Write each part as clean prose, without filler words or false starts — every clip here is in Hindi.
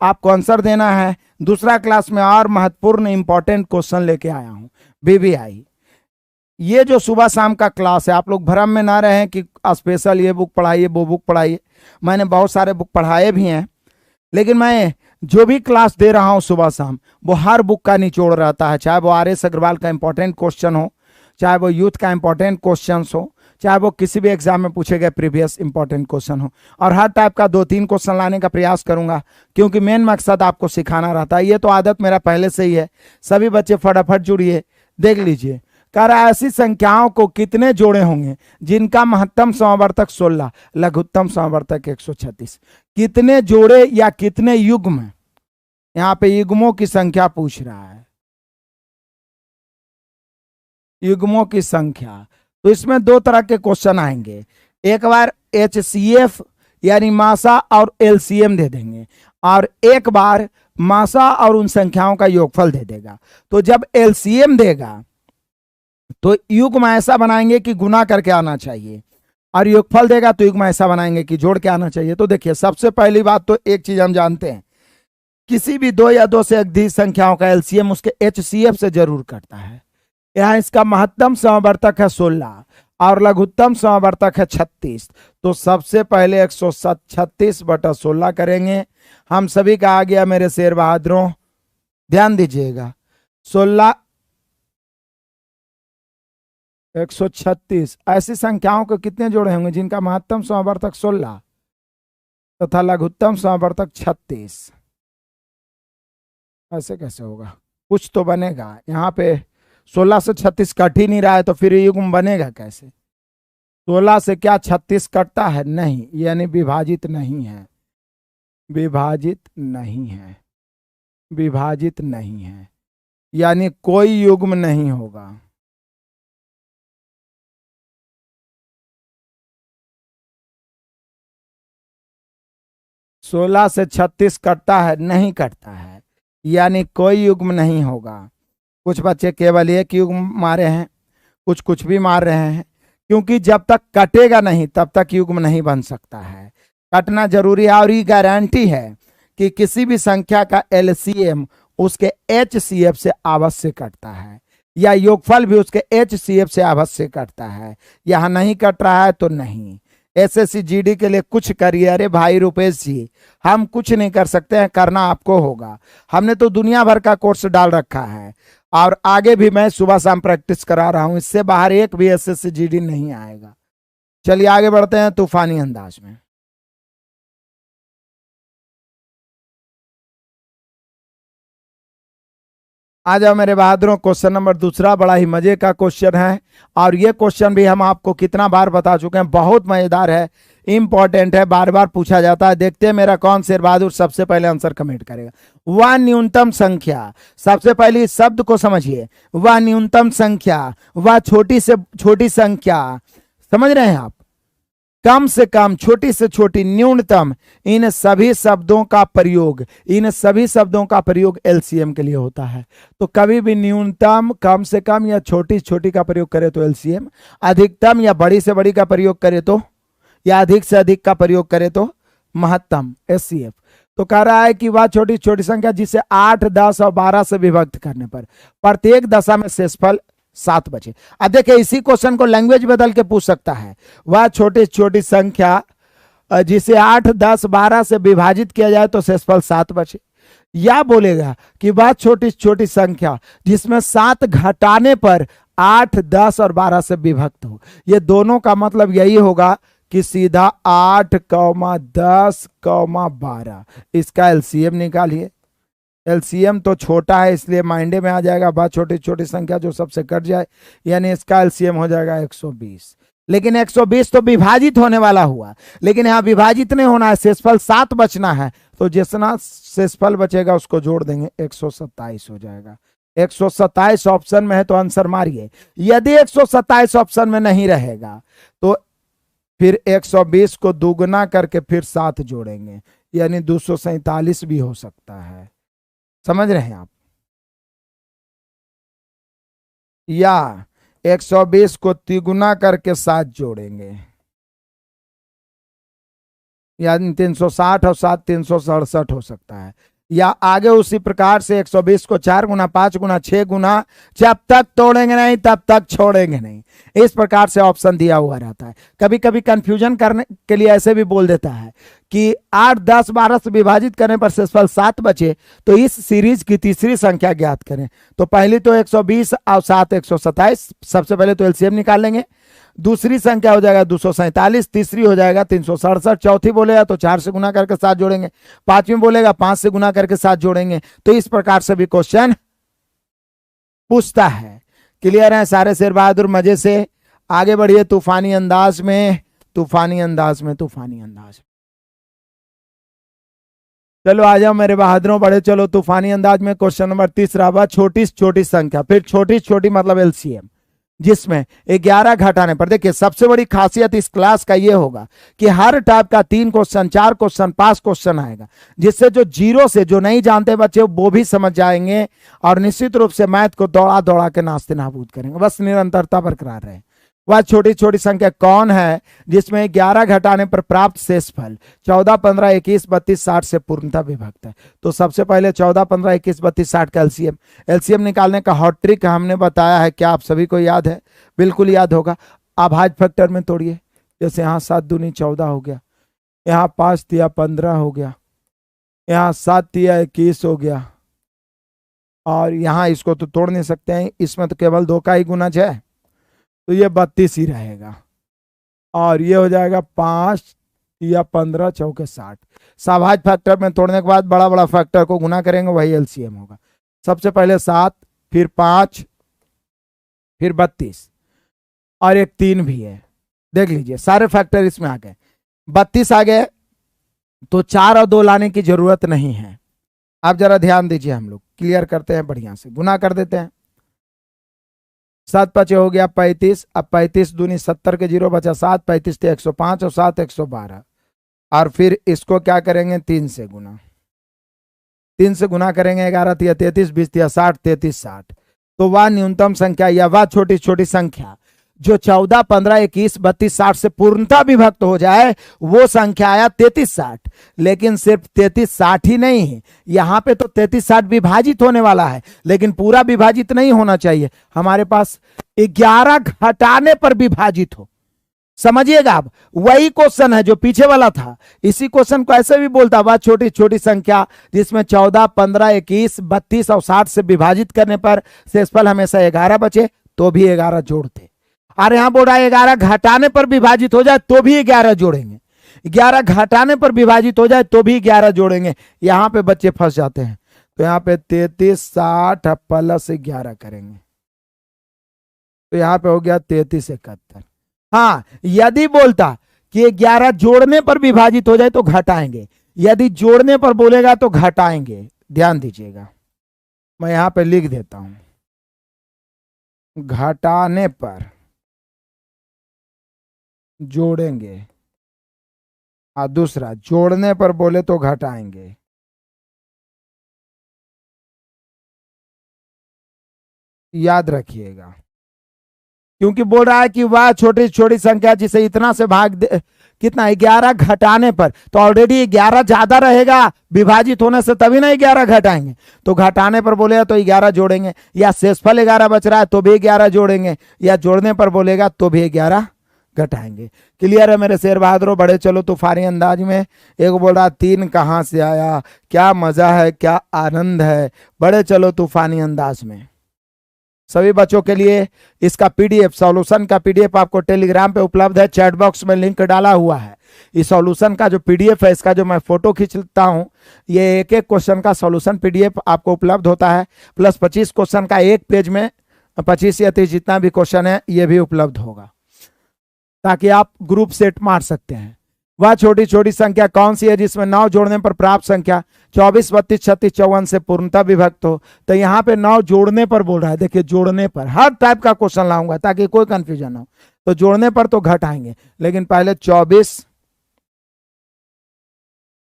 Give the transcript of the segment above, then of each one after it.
आपको आंसर देना है। दूसरा क्लास में और महत्वपूर्ण इंपॉर्टेंट क्वेश्चन लेके आया हूं, बीबीआई। ये जो सुबह शाम का क्लास है, आप लोग भ्रम में ना रहें कि स्पेशल ये बुक पढ़ाइए वो बुक पढ़ाइए। मैंने बहुत सारे बुक पढ़ाए भी हैं, लेकिन मैं जो भी क्लास दे रहा हूं सुबह शाम, वो हर बुक का निचोड़ रहता है। चाहे वो आर.एस. अग्रवाल का इंपॉर्टेंट क्वेश्चन हो, चाहे वो यूथ का इंपॉर्टेंट क्वेश्चन हो, चाहे वो किसी भी एग्जाम में पूछे गए प्रीवियस इंपॉर्टेंट क्वेश्चन हो, और हर टाइप का 2-3 क्वेश्चन लाने का प्रयास करूंगा, क्योंकि मेन मकसद आपको सिखाना रहता है। ये तो आदत मेरा पहले से ही है। सभी बच्चे फटाफट जुड़िए, देख लीजिए। कह रहा है ऐसी संख्याओं को कितने जोड़े होंगे जिनका महत्तम समवर्तक 16, लघुत्तम समवर्तक 136। कितने जोड़े या कितने युग्म, यहां पे युग्मों की संख्या पूछ रहा है, युग्मों की संख्या। तो इसमें 2 तरह के क्वेश्चन आएंगे। एक बार HCF यानी मासा और LCM दे देंगे, और एक बार मासा और उन संख्याओं का योगफल दे देगा। तो जब LCM देगा तो युग्म ऐसा बनाएंगे कि गुना करके आना चाहिए, और योगफल देगा तो युग्म ऐसा बनाएंगे कि जोड़ के आना चाहिए। तो देखिए, सबसे पहली बात तो एक चीज हम जानते हैं, किसी भी 2 या 2 से अधिक संख्याओं का LCM उसके HCF से जरूर कटता है। यहाँ इसका महत्तम समवर्तक है 16 और लघुत्तम समवर्तक है 36। तो सबसे पहले 136/16 करेंगे। हम सभी का आ गया मेरे शेर बहादुरों, ध्यान दीजिएगा। 16 136 ऐसी संख्याओं के कितने जोड़े होंगे जिनका महत्तम समवर्तक 16 तथा लघुत्तम समवर्तक 36। ऐसे कैसे होगा, कुछ तो बनेगा। यहाँ पे 16 से 36 कट ही नहीं रहा है, तो फिर युग्म बनेगा कैसे? 16 से क्या 36 कटता है? नहीं, यानी विभाजित नहीं है, विभाजित नहीं है, विभाजित नहीं है, यानी कोई युग्म नहीं होगा। सोलह से 36 कटता है? नहीं कटता है, यानी कोई युग्म नहीं होगा। कुछ बच्चे केवल एक युग्म मारे हैं, कुछ भी मार रहे हैं, क्योंकि जब तक कटेगा नहीं तब तक युग्म नहीं बन सकता है। कटना जरूरी है, और ये गारंटी है कि किसी भी संख्या का LCM उसके HCF से अवश्य कटता है, या योगफल भी उसके HCF से अवश्य कटता है। यहां नहीं कट रहा है तो नहीं। SSC GD के लिए कुछ करिए। अरे भाई रुपेश जी, हम कुछ नहीं कर सकते हैं, करना आपको होगा। हमने तो दुनिया भर का कोर्स डाल रखा है, और आगे भी मैं सुबह शाम प्रैक्टिस करा रहा हूं। इससे बाहर एक भी SSC GD नहीं आएगा। चलिए आगे बढ़ते हैं तूफानी अंदाज में। आ जाओ मेरे बहादुरों, क्वेश्चन नंबर दूसरा बड़ा ही मजे का क्वेश्चन है, और ये क्वेश्चन भी हम आपको कितना बार बता चुके हैं, बहुत मजेदार है, इंपॉर्टेंट है, बार बार पूछा जाता है। देखते हैं मेरा कौन शेर बहादुर सबसे पहले आंसर कमेंट करेगा। वह न्यूनतम संख्या, सबसे पहले इस शब्द को समझिए, वह न्यूनतम संख्या, वह छोटी से छोटी संख्या, समझ रहे हैं आप? कम से कम, छोटी से छोटी, न्यूनतम, इन सभी शब्दों का प्रयोग, इन सभी शब्दों का प्रयोग LCM के लिए होता है। तो कभी भी न्यूनतम, कम से कम या छोटी से छोटी का प्रयोग करे तो LCM, अधिकतम या बड़ी से बड़ी का प्रयोग करे तो, या अधिक से अधिक का प्रयोग करे तो महत्तम HCF। तो कह रहा है कि वह छोटी छोटी संख्या जिसे 8, 10 और 12 से विभक्त करने पर प्रत्येक दशा में शेषफल 7 बचे। अब देखिए, इसी क्वेश्चन को लैंग्वेज बदल के पूछ सकता है। वह छोटी छोटी संख्या जिसे 8, 10, 12 से विभाजित किया जाए तो शेषफल 7 बचे, या बोलेगा कि वह छोटी छोटी संख्या जिसमें 7 घटाने पर 8, 10 और 12 से विभक्त हो। ये दोनों का मतलब यही होगा कि सीधा 8, 10, 12 इसका LCM निकालिए। LCM तो छोटा है इसलिए माइंडे में आ जाएगा, बात छोटी छोटी संख्या जो सबसे कट जाए, यानी इसका LCM हो जाएगा 120। लेकिन 120 तो विभाजित होने वाला हुआ, लेकिन यहाँ विभाजित नहीं होना है, शेषफल 7 बचना है। तो जितना शेषफल बचेगा उसको जोड़ देंगे, 127 हो जाएगा। 127 ऑप्शन में है तो आंसर मारिए। यदि 127 ऑप्शन में नहीं रहेगा तो फिर 120 को दुगना करके फिर 7 जोड़ेंगे, यानी 247 भी हो सकता है। समझ रहे हैं आप? या 120 को तिगुना करके 7 जोड़ेंगे, यानी 360 और 7 367 हो सकता है। या आगे उसी प्रकार से 120 को 4 गुना 5 गुना 6 गुना, जब तक तोड़ेंगे नहीं तब तक छोड़ेंगे नहीं, इस प्रकार से ऑप्शन दिया हुआ रहता है। कभी कभी कंफ्यूजन करने के लिए ऐसे भी बोल देता है कि 8 10 12 से विभाजित करने पर शेषफल 7 बचे, तो इस सीरीज की तीसरी संख्या ज्ञात करें। तो पहली तो 120 और 7 127, सबसे पहले तो एलसीएम निकाल लेंगे। दूसरी संख्या हो जाएगा 247, तीसरी हो जाएगा 367, चौथी बोलेगा तो 4 से गुना करके 7 जोड़ेंगे, पांचवी बोलेगा 5 से गुना करके 7 जोड़ेंगे। तो इस प्रकार से भी क्वेश्चन पूछता है। क्लियर है सारे शेर बहादुर? मजे से आगे बढ़िए तूफानी अंदाज में, तूफानी अंदाज में, तूफानी अंदाज। चलो आ जाओ मेरे बहादुरों, बड़े चलो तूफानी अंदाज में। क्वेश्चन नंबर तीसरा हुआ छोटी छोटी संख्या, फिर छोटी छोटी मतलब एलसीएम, जिसमें 11 घटाने पर। देखिए सबसे बड़ी खासियत इस क्लास का यह होगा कि हर टाइप का 3 क्वेश्चन 4 क्वेश्चन 5 क्वेश्चन आएगा, जिससे जो जीरो से जो नहीं जानते बच्चे वो भी समझ जाएंगे और निश्चित रूप से मैथ को दौड़ा दौड़ा के नास्ते नाबूद करेंगे। बस निरंतरता बरकरार रहे। वह छोटी छोटी संख्या कौन है जिसमें 11 घटाने पर प्राप्त शेषफल 14 15 21 32 60 से पूर्णतः विभक्त है? तो सबसे पहले 14 15 21 32 60 का एलसीएम, एलसीएम निकालने का हॉट ट्रिक हमने बताया है, क्या आप सभी को याद है? बिल्कुल याद होगा। अभाज्य फैक्टर में तोड़िए, जैसे यहाँ 7 दूनी 14 हो गया, यहाँ 5 तिया 15 हो गया, यहाँ 7 तिया 21 हो गया, और यहाँ इसको तो तोड़ नहीं सकते हैं, इसमें तो केवल 2 का ही गुणज है, तो ये 32 ही रहेगा, और ये हो जाएगा 5 या 15 चौके 60। अभाज्य फैक्टर में तोड़ने के बाद बड़ा बड़ा फैक्टर को गुना करेंगे, वही एलसीएम होगा। सबसे पहले 7, फिर 5, फिर 32, और एक 3 भी है। देख लीजिए सारे फैक्टर इसमें आ गए। 32 आ गए तो 4 और 2 लाने की जरूरत नहीं है। आप जरा ध्यान दीजिए, हम लोग क्लियर करते हैं, बढ़िया से गुना कर देते हैं। 7 5 हो गया 35, अब 35 दूनी 70 के 0 बचा 7, 35 थे 105 और 7 112, और फिर इसको क्या करेंगे 3 से गुना, 3 से गुना करेंगे 11 तिया 33 20 तिया 60 33 60। तो वह न्यूनतम संख्या या वह छोटी छोटी संख्या जो 14 15 21 32 60 से पूर्णतः विभक्त हो जाए, वो संख्या आया 33 60। लेकिन सिर्फ 33 60 ही नहीं है, यहाँ पे तो 33 60 विभाजित होने वाला है, लेकिन पूरा विभाजित नहीं होना चाहिए। हमारे पास 11 घटाने पर विभाजित हो। समझिएगा आप, वही क्वेश्चन है जो पीछे वाला था। इसी क्वेश्चन को ऐसे भी बोलता वह छोटी छोटी संख्या जिसमें 14 15 21 32 और 60 से विभाजित करने पर शेषफल हमेशा 11 बचे, तो भी 11 जोड़ते। और यहां बोल रहा है 11 घटाने पर विभाजित हो जाए तो भी 11 जोड़ेंगे, 11 घटाने पर विभाजित हो जाए तो भी 11 जोड़ेंगे। यहां पे बच्चे फंस जाते हैं, तो यहां पे 33 60 प्लस 11 करेंगे, तो यहां पे हो गया 33 71। हाँ, यदि बोलता कि 11 जोड़ने पर विभाजित हो जाए तो घटाएंगे, यदि जोड़ने पर बोलेगा तो घटाएंगे। ध्यान दीजिएगा, मैं यहां पे लिख देता हूं, घटाने पर जोड़ेंगे, और दूसरा जोड़ने पर बोले तो घटाएंगे। याद रखिएगा, क्योंकि बोल रहा है कि वह छोटी छोटी संख्या जिसे इतना से भाग दे, कितना 11 घटाने पर, तो ऑलरेडी 11 ज्यादा रहेगा विभाजित होने से, तभी ना 11 घटाएंगे। तो घटाने पर बोलेगा तो 11 जोड़ेंगे, या शेषफल 11 बच रहा है तो भी 11 जोड़ेंगे, या जोड़ने पर बोलेगा तो भी 11 घटाएंगे। क्लियर है मेरे शेर बहादुरों? बड़े चलो तूफानी अंदाज में। एक बोल रहा 3 कहां से आया, क्या मजा है, क्या आनंद है। बड़े चलो तूफानी अंदाज में। सभी बच्चों के लिए इसका पीडीएफ, सॉल्यूशन का पीडीएफ आपको टेलीग्राम पे उपलब्ध है, चैट बॉक्स में लिंक डाला हुआ है। इस सॉल्यूशन का जो पीडीएफ है, इसका जो मैं फोटो खींचता हूं, ये एक एक क्वेश्चन का सॉल्यूशन पीडीएफ आपको उपलब्ध होता है, प्लस 25 क्वेश्चन का एक पेज में 25 या 30 जितना भी क्वेश्चन है ये भी उपलब्ध होगा, ताकि आप ग्रुप सेट मार सकते हैं। वह छोटी छोटी संख्या कौन सी है जिसमें 9 जोड़ने पर प्राप्त संख्या 24 32 36 54 से पूर्णतः विभक्त हो? तो यहाँ पे 9 जोड़ने पर बोल रहा है। देखिए जोड़ने पर हर टाइप का क्वेश्चन लाऊंगा ताकि कोई कंफ्यूजन ना हो। तो जोड़ने पर तो घटाएंगे, लेकिन पहले 24,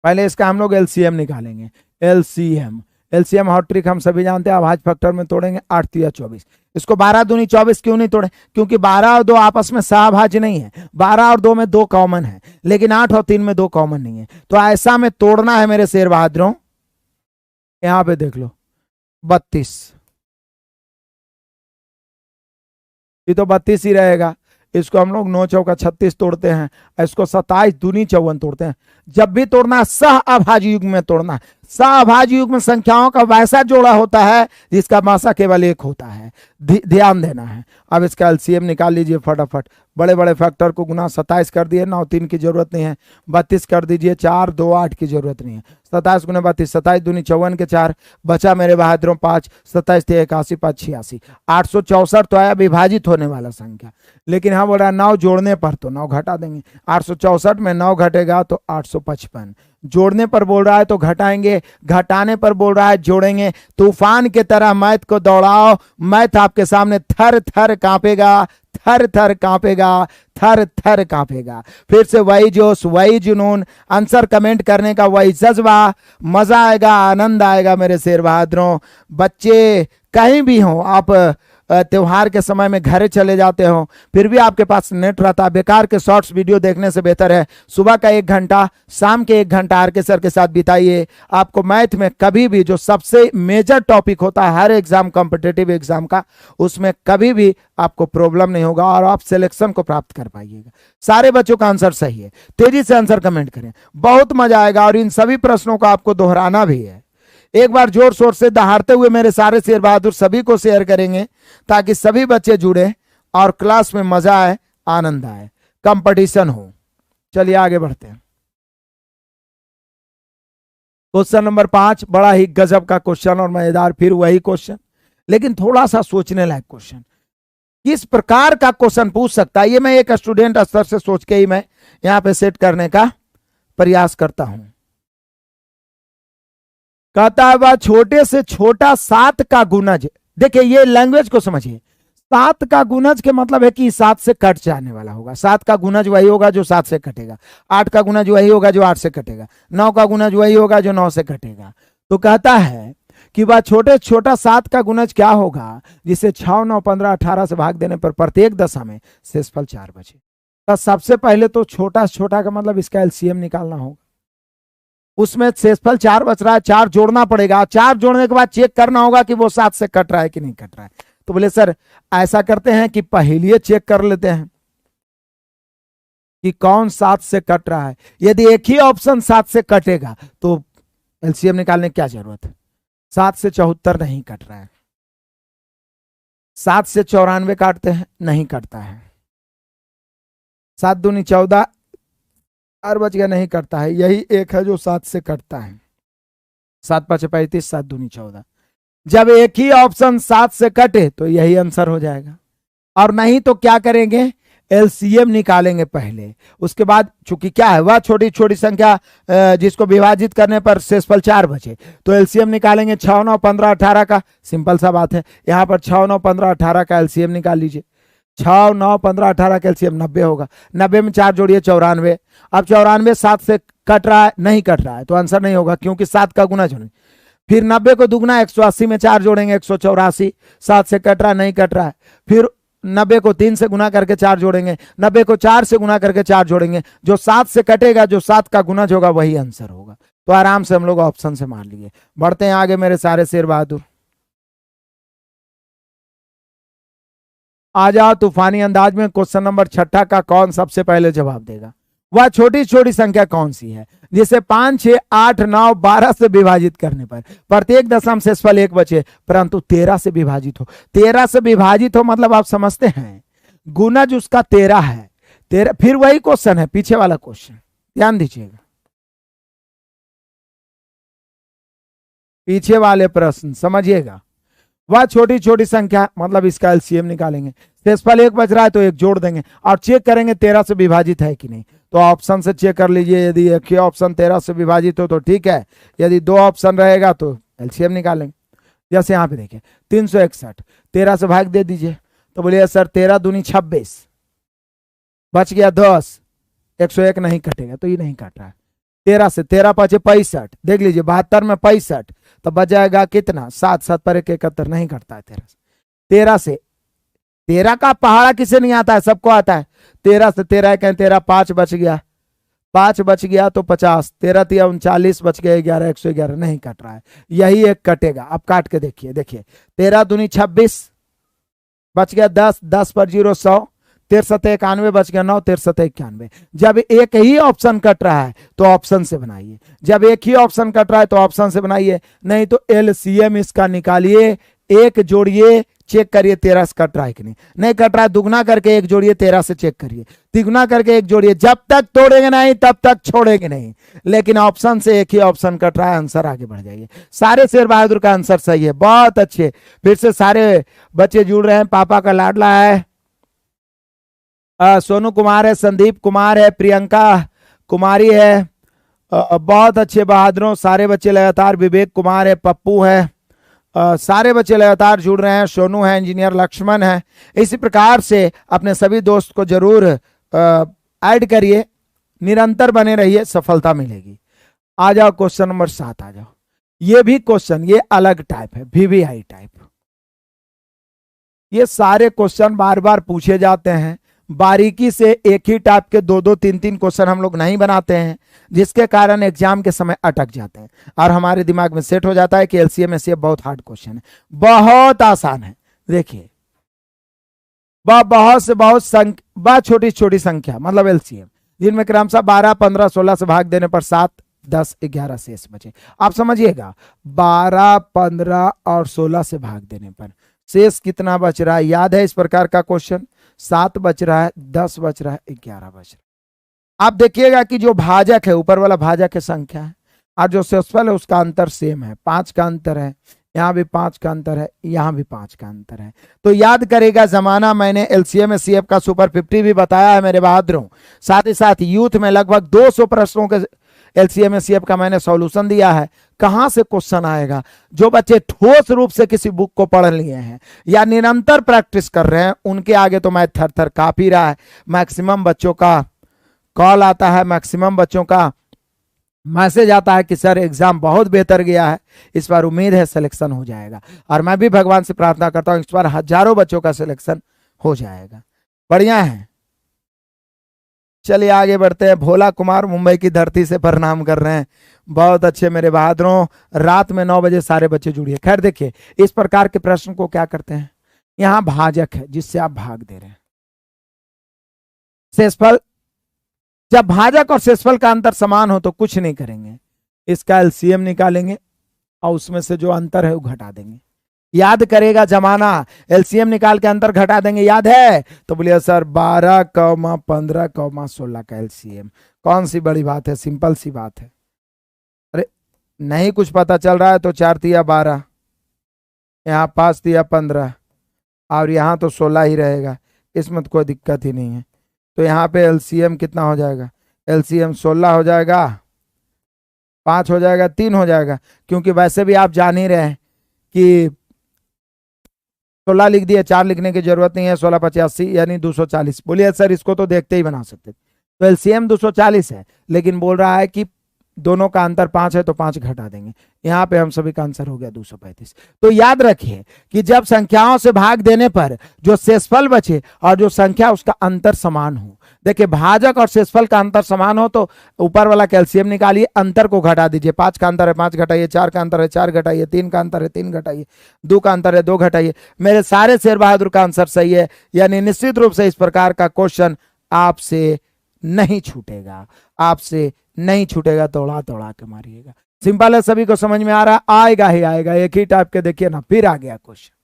पहले इसका हम लोग एलसीएम निकालेंगे। एलसीएम हॉट ट्रिक हम सभी जानते हैं, अभाज्य फैक्टर में तोड़ेंगे। 8 तिया 24, इसको 12 दूनी 24 क्यों नहीं तोड़े? क्योंकि 12 और 2 आपस में सहभाज्य नहीं है, 12 और 2 में 2 कॉमन है, लेकिन 8 और 3 में 2 कॉमन नहीं है। तो ऐसा में तोड़ना है मेरे शेर बहादुरों, यहां पे देख लो 32, ये तो 32 ही रहेगा। इसको हम लोग 9 चौका 36 तोड़ते हैं, इसको 27 दूनी 54 तोड़ते हैं। जब भी तोड़ना सह अभाज्य युग्म में तोड़ना है। सह अभाज्य युग्म संख्याओं का वैसा जोड़ा होता है जिसका मासा केवल एक होता है, ध्यान देना है। अब इसका एलसीएम निकाल लीजिए फटाफट। बड़े बड़े फैक्टर को गुना 27 कर दिए, 9 3 की जरूरत नहीं है, 32 कर दीजिए, 4 2 8 की जरूरत नहीं है। 27 गुना 32, 27 दूनी 54 के 4, बचा मेरे बहादुरों 5, 27 थे 81, 5 86, 864 तो आया विभाजित होने वाला संख्या। लेकिन हाँ बोल रहा है 9 जोड़ने पर, तो 9 घटा देंगे। 864 में 9 घटेगा तो 855। जोड़ने पर बोल रहा है तो घटाएंगे, घटाने पर बोल रहा है जोड़ेंगे। तूफान की तरह मैथ को दौड़ाओ, मैथ आपके सामने थर थर कांपेगा, थर थर कांपेगा, थर थर कांपेगा। फिर से वही जोश, वही जुनून, आंसर कमेंट करने का वही जज्बा, मजा आएगा, आनंद आएगा मेरे शेर बहादुरों। बच्चे कहीं भी हो आप, त्योहार के समय में घरे चले जाते हो, फिर भी आपके पास नेट रहता, बेकार के शॉर्ट्स वीडियो देखने से बेहतर है सुबह का 1 घंटा, शाम के 1 घंटा आर के सर के साथ बिताइए। आपको मैथ में कभी भी जो सबसे मेजर टॉपिक होता है हर एग्जाम, कॉम्पिटेटिव एग्जाम का, उसमें कभी भी आपको प्रॉब्लम नहीं होगा और आप सिलेक्शन को प्राप्त कर पाइएगा। सारे बच्चों का आंसर सही है, तेजी से आंसर कमेंट करें, बहुत मजा आएगा। और इन सभी प्रश्नों को आपको दोहराना भी है। एक बार जोर शोर से दहाड़ते हुए मेरे सारे शेर बहादुर सभी को शेयर करेंगे ताकि सभी बच्चे जुड़े और क्लास में मजा आए, आनंद आए, कंपटीशन हो। चलिए आगे बढ़ते हैं। क्वेश्चन नंबर 5 बड़ा ही गजब का क्वेश्चन और मजेदार, फिर वही क्वेश्चन लेकिन थोड़ा सा सोचने लायक क्वेश्चन। किस प्रकार का क्वेश्चन पूछ सकता है, ये मैं एक स्टूडेंट स्तर से सोच के ही मैं यहां पे सेट करने का प्रयास करता हूं। कहता है वह छोटे से छोटा 7 का गुणज, देखिए ये लैंग्वेज को समझिए। 7 का गुणज के मतलब है कि 7 से कट जाने वाला होगा। 7 का गुणज वही होगा जो 7 से कटेगा, 8 का गुणज वही होगा जो 8 से कटेगा, 9 का गुणज वही होगा जो 9 से कटेगा। तो कहता है कि वह छोटे छोटा 7 का गुणज क्या होगा जिसे 6 9 15 18 से भाग देने पर प्रत्येक दशा में शेषफल 4 बचे। तो सबसे पहले तो छोटा छोटा का मतलब इसका एलसीएम निकालना होगा। उसमें शेषफल 4 बच रहा है, 4 जोड़ना पड़ेगा। 4 जोड़ने के बाद चेक करना होगा कि वो 7 से कट रहा है कि नहीं कट रहा है। तो बोले सर ऐसा करते हैं कि पहले चेक कर लेते हैं कि कौन 7 से कट रहा है। यदि एक ही ऑप्शन 7 से कटेगा तो एलसीएम निकालने की क्या जरूरत है। 7 से 74 नहीं कट रहा है, 7 से 94 काटते हैं, नहीं कटता है। 7 दूनी 14, 4 बच गया, नहीं कटता है। यही एक है जो 7 से कटता है। 7 5 35, 7 दूनी 14। जब एक ही ऑप्शन 7 से कटे तो यही आंसर हो जाएगा। और नहीं तो क्या करेंगे, एलसीएम निकालेंगे पहले, उसके बाद चूंकि क्या है वह छोटी छोटी संख्या जिसको विभाजित करने पर शेषफल 4 बचे, तो एलसीएम निकालेंगे 6 9 15 18 का। सिंपल सा बात है, यहां पर 6 9 15 18 का एलसीएम निकाल लीजिए। 6 9 15 18 का एलसीएम 90 होगा। 90 में 4 जोड़िए 94। अब 94 7 से कट रहा है, नहीं कट रहा है, तो आंसर नहीं होगा क्योंकि 7 का गुना जोड़ेंगे। फिर 90 को दुगना 180 में 4 जोड़ेंगे, 184। 7 से कट रहा है, नहीं कट रहा है। फिर 90 को 3 से गुना करके 4 जोड़ेंगे, 90 को 4 से गुना करके 4 जोड़ेंगे। जो 7 से कटेगा, जो 7 का गुणज होगा वही आंसर होगा। तो आराम से हम लोग ऑप्शन से मान लिए। बढ़ते हैं आगे मेरे सारे शेर बहादुर। आ जाओ तूफानी अंदाज में। क्वेश्चन नंबर 6 का कौन सबसे पहले जवाब देगा। वह छोटी छोटी संख्या कौन सी है जिसे 5 6 8 9 12 से विभाजित करने पर प्रत्येक दशम शेषफल 1 बचे परंतु 13 से विभाजित हो। 13 से विभाजित हो मतलब आप समझते हैं गुणज उसका 13 है। 13 फिर वही क्वेश्चन है, पीछे वाला क्वेश्चन ध्यान दीजिएगा, पीछे वाले प्रश्न समझिएगा। वह छोटी छोटी संख्या मतलब इसका एलसीएम निकालेंगे। शेषफल 1 बच रहा है तो 1 जोड़ देंगे और चेक करेंगे 13 से विभाजित है कि नहीं। तो ऑप्शन से चेक कर लीजिए, यदि एक ही ऑप्शन 13 से विभाजित हो तो ठीक है, यदि 2 ऑप्शन रहेगा तो एलसीएम निकालेंगे। जैसे यहाँ पे देखिए 361, 13 से भाग दे दीजिए तो बोलिए सर 13 दूनी 26, बच गया 10, 101 नहीं कटेगा तो ये नहीं कट रहा है। 13 से 13 5 65, देख लीजिए 72 में 65 तो बच जाएगा कितना 7, 7 पर 1 71, नहीं कटता है 13 से। 13 से 13 का पहाड़ा किसे नहीं आता है, सबको आता है। 13 से 13 कहें 13 5 बच गया 5 बच गया तो 50, 13 तिया 39 बच गए 11, 111 नहीं कट रहा है, यही एक कटेगा। अब काट के देखिए, देखिए 13 दूनी 26 बच गया 10, 10 पर 0 100, 63 91 बच गया 9, 63 91। जब एक ही ऑप्शन कट रहा है तो ऑप्शन से बनाइए, जब एक ही ऑप्शन कट रहा है तो ऑप्शन से बनाइए, नहीं तो एलसीएम इसका निकालिए, एक जोड़िए, चेक करिए 13 से कट रहा है कि नहीं, नहीं कट रहा है दुगना करके एक जोड़िए, 13 से चेक करिए, तिगुना करके एक जोड़िए, जब तक तोड़ेंगे नहीं तब तक छोड़ेंगे नहीं। लेकिन ऑप्शन से एक ही ऑप्शन कट रहा है, आंसर आगे बढ़ जाइए। सारे शेर बहादुर का आंसर सही है, बहुत अच्छे। फिर से सारे बच्चे जुड़ रहे हैं, पापा का लाडला है, सोनू कुमार है, संदीप कुमार है, प्रियंका कुमारी है, बहुत अच्छे बहादुरों, सारे बच्चे लगातार, विवेक कुमार है, पप्पू है, सारे बच्चे लगातार जुड़ रहे हैं, सोनू है, इंजीनियर लक्ष्मण है। इसी प्रकार से अपने सभी दोस्त को जरूर ऐड करिए, निरंतर बने रहिए, सफलता मिलेगी। आ जाओ क्वेश्चन नंबर 7 आ जाओ। ये भी क्वेश्चन, ये अलग टाइप है, वीवीआई टाइप। ये सारे क्वेश्चन बार बार पूछे जाते हैं, बारीकी से एक ही टाइप के 2-2 3-3 क्वेश्चन हम लोग नहीं बनाते हैं, जिसके कारण एग्जाम के समय अटक जाते हैं और हमारे दिमाग में सेट हो जाता है कि एलसीएम एससीएफ बहुत हार्ड क्वेश्चन है। बहुत आसान है, देखिए बहुत से बहुत छोटी छोटी संख्या मतलब एलसीएम, जिनमें क्रमशः 12 15 16 से भाग देने पर 7 10 11 शेष बचे। आप समझिएगा 12 15 और 16 से भाग देने पर शेष कितना बच रहा है, याद है इस प्रकार का क्वेश्चन? 7 बच रहा है, 10 बच रहा है, 11 बच रहा है। आप देखिएगा कि जो भाजक है, ऊपर वाला भाजक है संख्या है, और जो शेषफल है उसका अंतर सेम है, 5 का अंतर है, यहाँ भी 5 का अंतर है, यहाँ भी 5 का अंतर है। तो याद करेगा जमाना, मैंने एलसीएम एससीएफ का सुपर 50 भी बताया है मेरे बहादुरों, साथ ही साथ यूथ में लगभग 200 प्रश्नों के एलसीएम एससीएफ का मैंने सॉल्यूशन दिया है। कहां से क्वेश्चन आएगा? जो बच्चे ठोस रूप से किसी बुक को पढ़ लिए हैं या निरंतर प्रैक्टिस कर रहे हैं, उनके आगे तो मैं थर थर कांप ही रहा है। मैक्सिमम बच्चों का कॉल आता है, मैक्सिमम बच्चों का मैसेज आता है कि सर एग्जाम बहुत बेहतर गया है, इस बार उम्मीद है सिलेक्शन हो जाएगा। और मैं भी भगवान से प्रार्थना करता हूं इस बार हजारों बच्चों का सिलेक्शन हो जाएगा। बढ़िया है, चलिए आगे बढ़ते हैं। भोला कुमार मुंबई की धरती से प्रणाम कर रहे हैं, बहुत अच्छे मेरे बहादुरों। रात में 9 बजे सारे बच्चे जुड़िए। खैर देखिए, इस प्रकार के प्रश्न को क्या करते हैं, यहां भाजक है जिससे आप भाग दे रहे हैं, शेषफल, जब भाजक और शेषफल का अंतर समान हो तो कुछ नहीं करेंगे, इसका एलसीएम निकालेंगे और उसमें से जो अंतर है वो घटा देंगे। याद करेगा जमाना, एलसीएम निकाल के अंतर घटा देंगे, याद है? तो बोलिए सर 12, 15, 16 का एलसीएम, कौन सी बड़ी बात है, सिंपल सी बात है। अरे नहीं कुछ पता चल रहा है तो 4 तिया 12, यहाँ 5 तिया 15 और यहाँ तो 16 ही रहेगा, इसमें तो कोई दिक्कत ही नहीं है। तो यहाँ पे एलसीएम कितना हो जाएगा? एलसीएम 16 हो जाएगा, 5 हो जाएगा, 3 हो जाएगा, क्योंकि वैसे भी आप जान ही रहे हैं कि 16 लिख दिए, 4 लिखने की जरूरत नहीं है, 16 85 यानी 240। बोलिए सर इसको तो देखते ही बना सकते, तो एलसीएम 240 है, लेकिन बोल रहा है कि दोनों का अंतर 5 है तो 5 घटा देंगे, यहाँ पे हम सभी का आंसर हो गया 235। तो याद रखिए कि जब संख्याओं से भाग देने पर जो शेषफल बचे और जो संख्या उसका अंतर समान हो, देखिए भाजक और शेषफल का अंतर समान हो तो ऊपर वाला कैल्शियम निकालिए, अंतर को घटा दीजिए। 5 का अंतर है 5 घटाइए, 4 का अंतर है 4 घटाइए, 3 का अंतर है 3 घटाइए, 2 का अंतर है 2 घटाइए। मेरे सारे शेर बहादुर का आंसर सही है, यानी निश्चित रूप से इस प्रकार का क्वेश्चन आपसे नहीं छूटेगा, आपसे नहीं छूटेगा, तोड़ा तोड़ा के मारिएगा। सिंपल है, सभी को समझ में आ रहा? आएगा ही आएगा, एक ही टाइप के देखिए ना, फिर आ गया क्वेश्चन,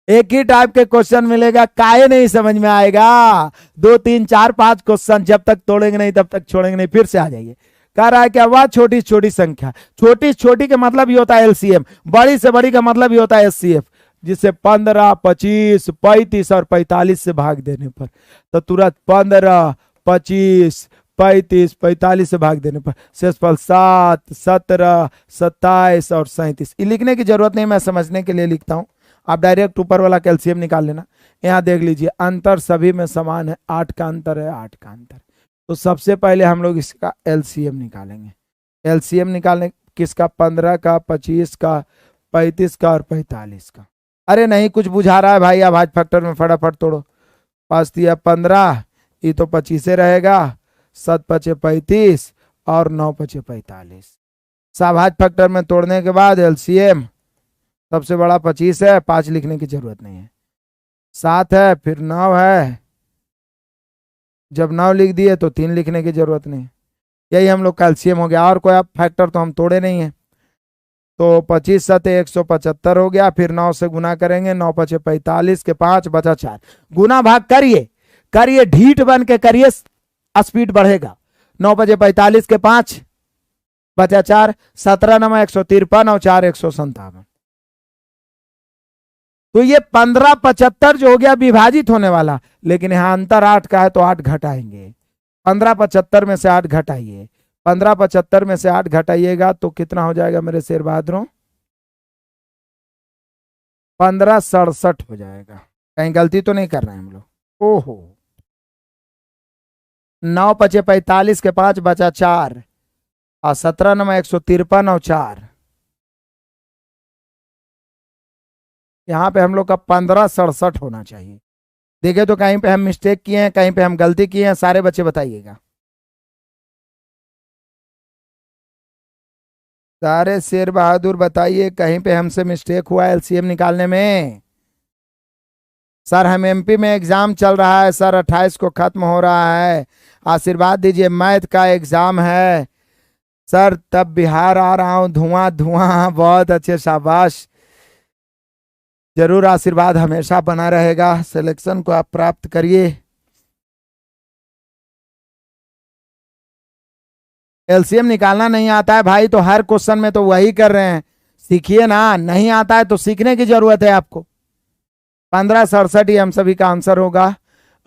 एक ही टाइप के क्वेश्चन मिलेगा, काहे नहीं समझ में आएगा? 2 3 4 5 क्वेश्चन जब तक तोड़ेंगे नहीं तब तक छोड़ेंगे नहीं। फिर से आ जाइए, कह रहा है क्या? वह छोटी छोटी संख्या, छोटी छोटी का मतलब ही होता है एलसीएम, बड़ी से बड़ी का मतलब ही होता है एचसीएफ, जिसे 15 25 35 और 45 से भाग देने पर, तो तुरंत 15 25 35 45 से भाग देने पर शेषफल 7 17 27 और 37। लिखने की जरूरत नहीं, मैं समझने के लिए लिखता हूं, आप डायरेक्ट ऊपर वाला कैल्शियम निकाल लेना। यहां देख लीजिए, अंतर सभी में समान है, 8 का अंतर है, 8 का अंतर। तो सबसे पहले हम लोग इसका एलसीएम निकालेंगे। एलसीएम निकालने किसका? 15 का, 25 का, 35 का और 45 का। अरे नहीं कुछ बुझा रहा है भाई, अब आज फैक्टर में फटाफट तोड़ो। 5 दिया 15, ये तो 25 रहेगा, 7 पचे 35 और 9 पचे 45। साभाज्य फैक्टर में तोड़ने के बाद एलसीएम सबसे बड़ा 25 है, 5 लिखने की जरूरत नहीं है। 7 है, फिर 9 है, जब 9 लिख दिए तो 3 लिखने की जरूरत नहीं। यही हम लोग का एलसीएम हो गया। और कोई आप फैक्टर तो हम तोड़े नहीं है। तो 25 सते 175 हो गया। फिर 9 से गुना करेंगे, 9 पचे 45 के 5 बचा 4। गुना भाग करिए, करिए ढीठ बन के करिए, स्पीड बढ़ेगा। 9 पचे 45 के 5 बचा 4, 17 9 153 और 4 157। तो ये 1575 जो हो गया विभाजित होने वाला, लेकिन यहां अंतर 8 का है तो 8 घटाएंगे। 1575 में से 8 घटाइए, 1575 में से 8 घटाइएगा तो कितना हो जाएगा मेरे शेर बहादुरों? 1567 हो जाएगा। कहीं गलती तो नहीं कर रहे हैं हम लोग? ओहो, 9 पचे 45 के 5 बचा 4 और 17 9 153 और 4। यहां पे हम लोग का 1567 होना चाहिए। देखिए तो कहीं पे हम मिस्टेक किए हैं, कहीं पे हम गलती किए हैं, सारे बच्चे बताइएगा। सारे शेर बहादुर बताइए कहीं पे हमसे मिस्टेक हुआ एलसीएम निकालने में। सर हम एमपी में एग्जाम चल रहा है सर, 28 को खत्म हो रहा है, आशीर्वाद दीजिए, मैथ का एग्जाम है सर, तब बिहार आ रहा हूं, धुआं धुआं। बहुत अच्छे, शाबाश, जरूर आशीर्वाद हमेशा बना रहेगा, सिलेक्शन को आप प्राप्त करिए। एलसीएम निकालना नहीं आता है भाई तो हर क्वेश्चन में तो वही कर रहे हैं, सीखिए ना। नहीं आता है तो सीखने की जरूरत है आपको। 1567 ही हम सभी का आंसर होगा।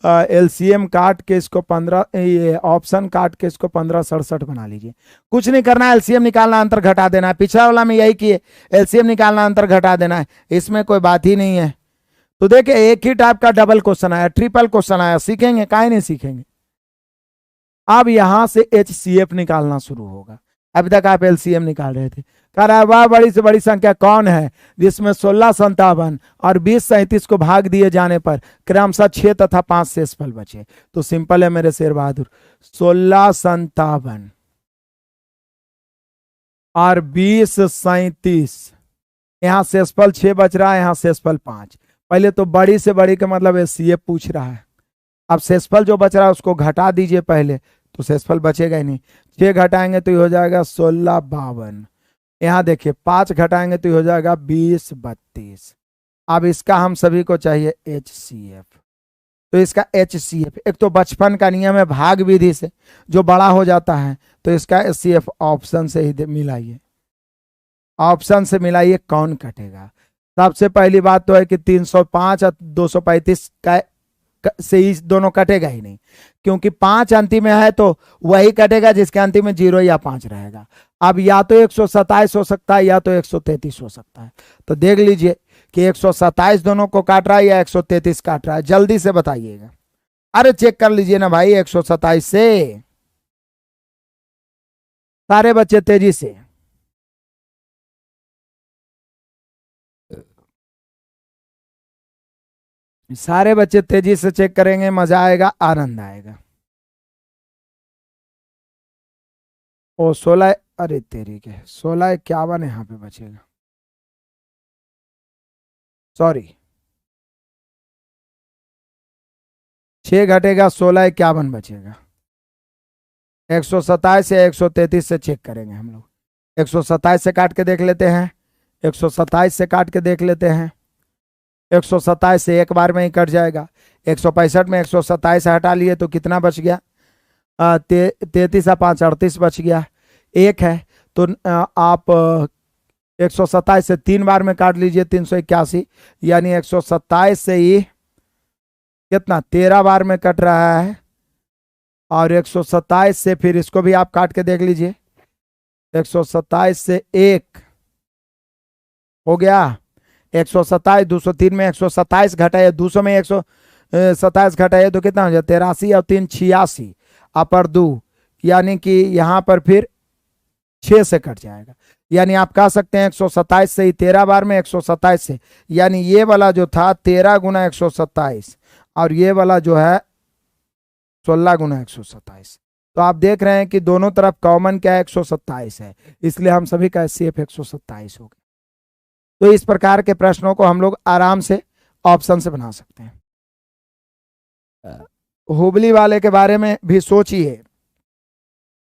एलसीएम काट के इसको 15, ये ऑप्शन काट के इसको 1567 बना लीजिए। कुछ नहीं करना है, एलसीएम निकालना, अंतर घटा देना है। पिछला वाला में यही किए, एलसीएम निकालना, अंतर घटा देना है, इसमें कोई बात ही नहीं है। तो देखिए एक ही टाइप का डबल क्वेश्चन आया, ट्रिपल क्वेश्चन आया, सीखेंगे काहे नहीं सीखेंगे। अब यहां से एचसीएफ निकालना शुरू होगा। अभी तक आप एलसीएम निकाल रहे थे। कह रहा है वह बड़ी से बड़ी संख्या कौन है जिसमें 1657 और 2037 को भाग दिए जाने पर क्रमशः 6 तथा 5 शेषफल बचे। तो सिंपल है मेरे शेर बहादुर, 1657 और 2037, यहां शेषफल 6 बच रहा है, यहां शेषफल 5। पहले तो बड़ी से बड़ी का मतलब एचसीएफ पूछ रहा है। अब शेषफल जो बच रहा है उसको घटा दीजिए पहले, तो शेषफल बचेगा ही नहीं। 6 घटाएंगे तो ये हो जाएगा 1652। यहां देखिए 5 घटाएंगे तो ये हो जाएगा 2032। अब इसका हम सभी को चाहिए एचसीएफ। तो इसका एचसीएफ, एक तो बचपन का नियम है भाग विधि से, जो बड़ा हो जाता है तो इसका एचसीएफ ऑप्शन से ही मिलाइए, ऑप्शन से मिलाइए कौन कटेगा। सबसे पहली बात तो है कि 305 और 235 का से ही दोनों कटेगा ही नहीं, क्योंकि 5 अंतिम में है तो वही कटेगा जिसके अंतिम में 0 या 5 रहेगा। अब या तो 127 हो सकता है या तो 133 हो सकता है। तो देख लीजिए कि 127 दोनों को काट रहा है या 133 काट रहा है, जल्दी से बताइएगा। अरे चेक कर लीजिए ना भाई, 127 से। सारे बच्चे तेजी से, सारे बच्चे तेजी से चेक करेंगे, मजा आएगा, आनंद आएगा। ओ 16, अरे तेरी के 1651 यहाँ पे बचेगा, सॉरी 6 घटेगा, 1651 बचेगा। 127 या 133 से चेक करेंगे हम लोग। 127 से काट के देख लेते हैं, 127 से काट के देख लेते हैं। 127 से एक बार में ही कट जाएगा। 165 में 127 हटा लिए तो कितना बच गया? 33 5 38 बच गया। एक है तो आप 127 से 3 बार में काट लीजिए, 381, यानी 127 से ही कितना 13 बार में कट रहा है। और 127 से फिर इसको भी आप काट के देख लीजिए, 127 से 1 हो गया। 127 203 में 127 घटाए, 200 में 127 घटाए तो कितना हो जाए? 83 और 3 86 अपर 2, यानी कि यहाँ पर फिर 6 से कट जाएगा। यानी आप कह सकते हैं 127 से ही 13 बार में 127 से, यानी ये वाला जो था 13 गुना 127 और ये वाला जो है 16 गुना 127। तो आप देख रहे हैं कि दोनों तरफ कॉमन क्या है, 127 है, इसलिए हम सभी का HCF 127 हो गया। तो इस प्रकार के प्रश्नों को हम लोग आराम से ऑप्शन से बना सकते हैं। हुबली वाले के बारे में भी सोचिए।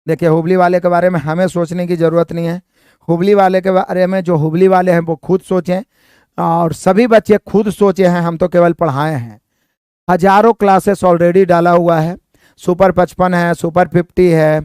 देखिए हुबली वाले के बारे में हमें सोचने की जरूरत नहीं है, हुबली वाले के बारे में जो हुबली वाले हैं वो खुद सोचें, और सभी बच्चे खुद सोचे हैं, हम तो केवल पढ़ाए हैं। हजारों क्लासेस ऑलरेडी डाला हुआ है, सुपर 55 है, सुपर 50 है,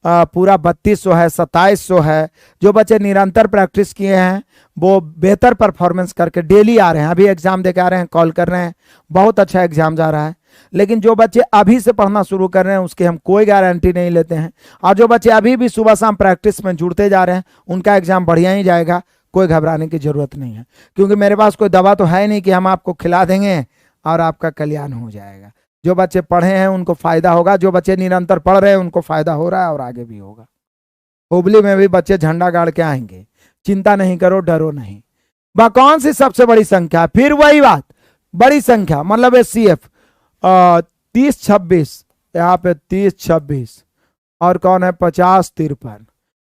पूरा 3200 है, 2700 है। जो बच्चे निरंतर प्रैक्टिस किए हैं वो बेहतर परफॉर्मेंस करके डेली आ रहे हैं, अभी एग्जाम दे के आ रहे हैं, कॉल कर रहे हैं, बहुत अच्छा एग्जाम जा रहा है। लेकिन जो बच्चे अभी से पढ़ना शुरू कर रहे हैं उसकी हम कोई गारंटी नहीं लेते हैं, और जो बच्चे अभी भी सुबह शाम प्रैक्टिस में जुड़ते जा रहे हैं उनका एग्जाम बढ़िया ही जाएगा, कोई घबराने की जरूरत नहीं है। क्योंकि मेरे पास कोई दवा तो है नहीं कि हम आपको खिला देंगे और आपका कल्याण हो जाएगा। जो बच्चे पढ़े हैं उनको फायदा होगा, जो बच्चे निरंतर पढ़ रहे हैं उनको फायदा हो रहा है और आगे भी होगा। हुबली में भी बच्चे झंडा गाड़ के आएंगे, चिंता नहीं करो, डरो नहीं। वह कौन सी सबसे बड़ी संख्या, फिर वही बात, बड़ी संख्या मतलब HCF 30-26, यहाँ पे 30-26, और कौन है 50-53,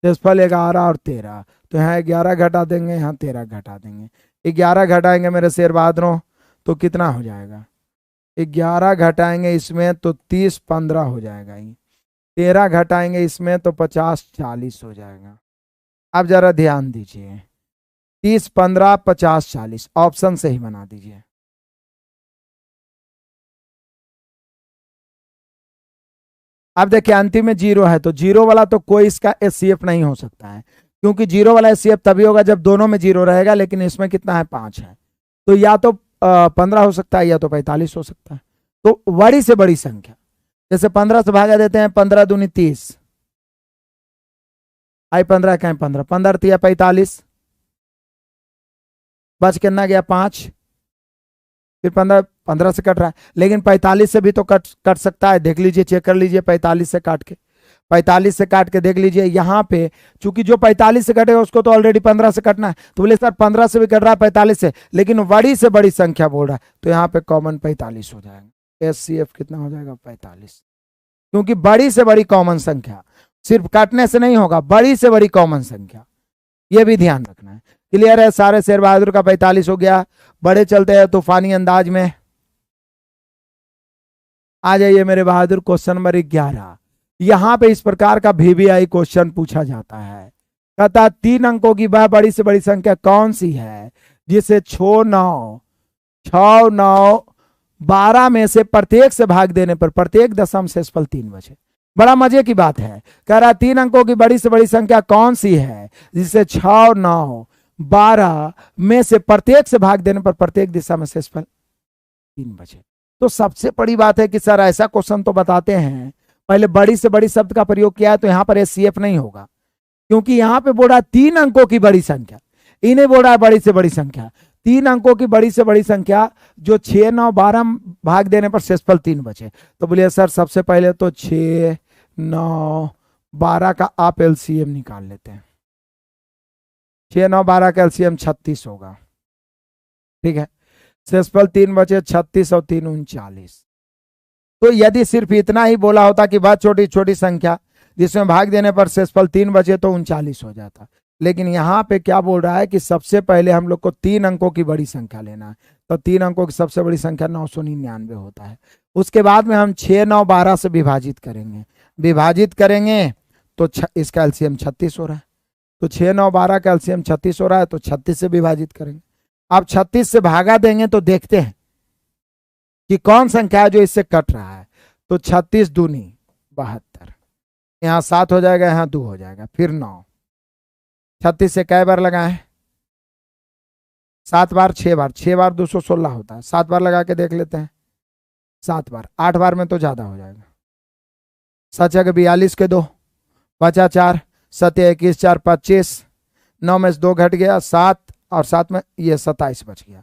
शेषफल 11 और 13, तो यहाँ 11 घटा देंगे, यहाँ 13 घटा देंगे। 11 घटाएंगे मेरे शेर बहादुरों तो कितना हो जाएगा, 11 घटाएंगे इसमें तो 30-15 हो जाएगा, 13 घटाएंगे इसमें तो 50-40 हो जाएगा। अब जरा ध्यान दीजिए, 30-15 50-40 ऑप्शन से ही बना दीजिए। अब देखिए अंतिम में 0 है, तो 0 वाला तो कोई इसका HCF नहीं हो सकता है, क्योंकि 0 वाला HCF तभी होगा जब दोनों में 0 रहेगा, लेकिन इसमें कितना है 5 है, तो या तो 15 हो सकता है या तो 45 हो सकता है। तो बड़ी से बड़ी संख्या, जैसे 15 से भागा देते हैं, 15 दूनी 30, आई 15 क्या 15, 15 तिया 45, बच कितना गया 5, फिर 15 से कट रहा है, लेकिन 45 से भी तो कट सकता है, देख लीजिए, चेक कर लीजिए, 45 से काट के, 45 से काट के देख लीजिए। यहाँ पे चूंकि जो 45 से कटेगा उसको तो ऑलरेडी 15 से कटना है, तो बोले सर 15 से भी कट रहा है 45 से, लेकिन बड़ी से बड़ी संख्या बोल रहा है, तो यहाँ पे कॉमन 45 हो जाएगा। HCF कितना हो जाएगा 45, क्योंकि बड़ी से बड़ी कॉमन संख्या सिर्फ काटने से नहीं होगा, बड़ी से बड़ी कॉमन संख्या, ये भी ध्यान रखना है। क्लियर है, सारे शेर बहादुर का 45 हो गया। बड़े चलते हैं तूफानी अंदाज में, आ जाइए मेरे बहादुर क्वेश्चन नंबर 11। यहां पे इस प्रकार का VVI क्वेश्चन पूछा जाता है, कहता 3 अंकों की वह बड़ी से बड़ी संख्या कौन सी है जिसे 6, 9, 12 में से प्रत्येक से भाग देने पर प्रत्येक दशम शेषफल 3 बचे। बड़ा मजे की बात है, कह रहा 3 अंकों की बड़ी से बड़ी संख्या कौन सी है जिसे 6, 9, 12 में से प्रत्येक से भाग देने पर प्रत्येक दिशा में शेषफल 3 बचे। तो सबसे बड़ी बात है कि सर ऐसा क्वेश्चन तो बताते हैं, पहले बड़ी से बड़ी शब्द का प्रयोग किया है तो यहाँ पर HCF नहीं होगा, क्योंकि यहाँ पे बोल रहा 3 अंकों की बड़ी संख्या, इन्हें बोल रहा है बड़ी से बड़ी संख्या, 3 अंकों की बड़ी से बड़ी संख्या जो 6, 9, 12 भाग देने पर शेषफल 3 बचे। तो बोलिए सर सबसे पहले तो 6, 9, 12 का आप LCM निकाल लेते हैं, 6, 9, 12 का LCM 36 होगा, ठीक है, शेषफल 3 बचे, 36 और 3 39। तो यदि सिर्फ इतना ही बोला होता कि बहुत छोटी छोटी संख्या जिसमें भाग देने पर शेषफल 3 बचे तो 39 हो जाता, लेकिन यहाँ पे क्या बोल रहा है कि सबसे पहले हम लोग को 3 अंकों की बड़ी संख्या लेना है, तो 3 अंकों की सबसे बड़ी संख्या 999 होता है। उसके बाद में हम 6, 9, 12 से विभाजित करेंगे तो इसका LCM 36 हो रहा है, तो 6, 9, 12 का LCM 36 हो रहा है, तो 36 से विभाजित करेंगे। अब 36 से भागा देंगे तो देखते हैं कि कौन संख्या है जो इससे कट रहा है, तो 36 दूनी 72, यहाँ 7 हो जाएगा, यहाँ 2 हो जाएगा, फिर 9, 36 से कई बार लगाए, 7 बार, 6 बार, 6 बार 216 होता है, 7 बार लगा के देख लेते हैं, 7 बार, 8 बार में तो ज्यादा हो जाएगा, 7 जगह 42 के 2 बचा 4, 7 21 4 25, 9 में से 2 घट गया 7, और 7 में ये 27 बच गया।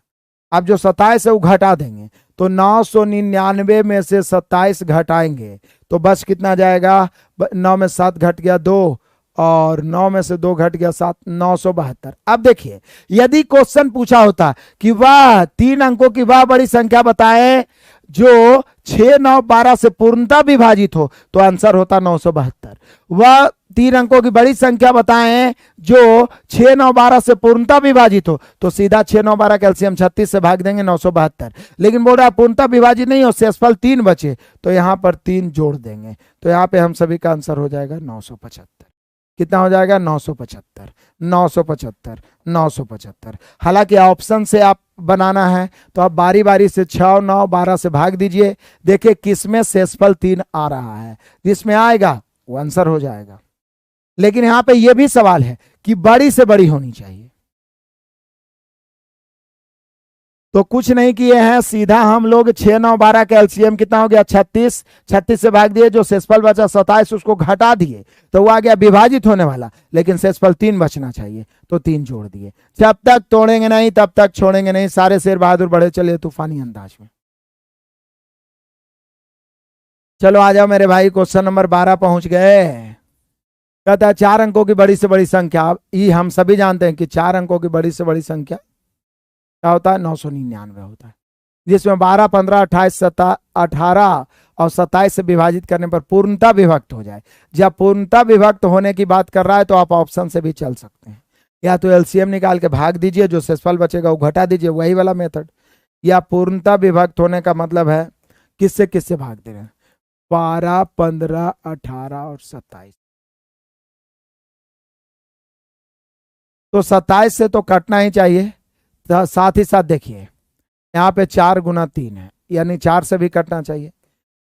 अब जो 27 है वो घटा देंगे, तो 999 में से 27 घटाएंगे तो बस कितना जाएगा, 9 में 7 घट गया 2, और 9 में से 2 घट गया 7, 972। अब देखिए यदि क्वेश्चन पूछा होता कि वह 3 अंकों की वह बड़ी संख्या बताए जो 6, 9, 12 से पूर्णतः विभाजित हो तो आंसर होता 972। वह 3 अंकों की बड़ी संख्या बताएं जो 6, 9, 12 से पूर्णतः विभाजित हो तो सीधा 6, 9, 12 कैल्शियम 36 से भाग देंगे 972। लेकिन बोल रहा है पूर्णतः विभाजित नहीं हो, शेषफल 3 बचे तो यहां पर 3 जोड़ देंगे, तो यहां पे हम सभी का आंसर हो जाएगा 975। कितना हो जाएगा? 975, 975, 975। हालांकि ऑप्शन से आप बनाना है तो आप बारी बारी से 6, 9, 12 से भाग दीजिए, देखिए किसमें शेषफल 3 आ रहा है, जिसमें आएगा वो आंसर हो जाएगा। लेकिन यहां पे यह भी सवाल है कि बड़ी से बड़ी होनी चाहिए, तो कुछ नहीं किए हैं, सीधा हम लोग 6, 9, 12 का एलसीएम कितना हो गया? 36, 36 से भाग दिए, जो शेषफल बचा 27 उसको घटा दिए तो वो आ गया विभाजित होने वाला, लेकिन शेषफल 3 बचना चाहिए तो 3 जोड़ दिए। जब तक तोड़ेंगे नहीं तब तक छोड़ेंगे नहीं। सारे शेर बहादुर बढ़े चले तूफानी अंदाज में। चलो आ जाओ मेरे भाई, क्वेश्चन नंबर 12 पहुंच गए। कहता है 4 अंकों की बड़ी से बड़ी संख्या, ये हम सभी जानते हैं कि 4 अंकों की बड़ी से बड़ी संख्या क्या होता है? 999 होता है, जिसमें 12, 15, 28, 18 और 27 से विभाजित करने पर पूर्णतः विभक्त हो जाए। जब पूर्णतः विभक्त होने की बात कर रहा है तो आप ऑप्शन से भी चल सकते हैं, या तो एलसीएम निकाल के भाग दीजिए, जो शेषफल बचेगा वो घटा दीजिए, वही वाला मेथड, या पूर्णतः विभक्त होने का मतलब है किससे किससे भाग दे रहे हैं? 12, 15, 18 और 27। तो 27 से तो कटना ही चाहिए, साथ ही साथ देखिए यहाँ पे 4 गुना 3 है, यानी 4 से भी कटना चाहिए।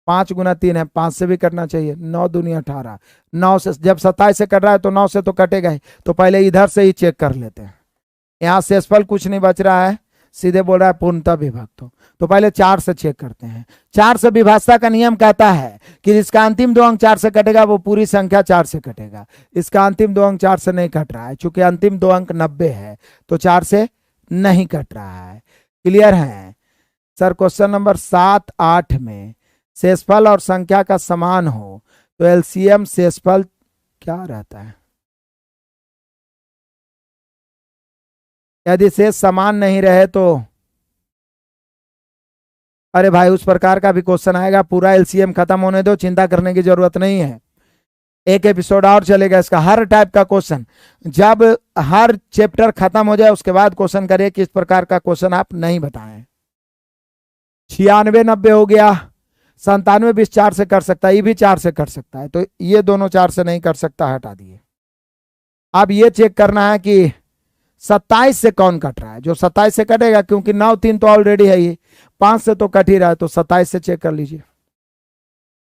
5 गुना 3 है, 5 से भी कटना चाहिए। 9 दूनी 18, 9 से जब 27 से कट रहा है तो 9 से तो कटेगा ही, तो पहले इधर से ही चेक कर लेते हैं। यहाँ शेषफल कुछ नहीं बच रहा है, सीधे बोल रहा है पूर्णतः विभक्त हो, तो पहले 4 से चेक करते हैं। 4 से विभाजता का नियम कहता है कि जिसका अंतिम 2 अंक 4 से कटेगा वो पूरी संख्या 4 से कटेगा। इसका अंतिम 2 अंक 4 से नहीं कट रहा है, चूंकि अंतिम 2 अंक 90 है तो 4 से नहीं कट रहा है। क्लियर है सर? क्वेश्चन नंबर 7, 8 में शेषफल और संख्या का समान हो तो एलसीएम शेषफल क्या रहता है? यदि शेष समान नहीं रहे तो, अरे भाई उस प्रकार का भी क्वेश्चन आएगा, पूरा एलसीएम खत्म होने दो, चिंता करने की जरूरत नहीं है। एक एपिसोड और चलेगा इसका, हर टाइप का क्वेश्चन, जब हर चैप्टर खत्म हो जाए उसके बाद क्वेश्चन करिए कि इस प्रकार का क्वेश्चन आप नहीं बताएं। 96, 90 हो गया, 97, 20 4 से कर सकता है, ये भी 4 से कर सकता है, तो ये दोनों 4 से नहीं कर सकता, हटा दिए। अब ये चेक करना है कि 27 से कौन कट रहा है, जो 27 से कटेगा, क्योंकि 9, 3 तो ऑलरेडी है, ये 5 से तो कट ही रहा है, तो 27 से चेक कर लीजिए।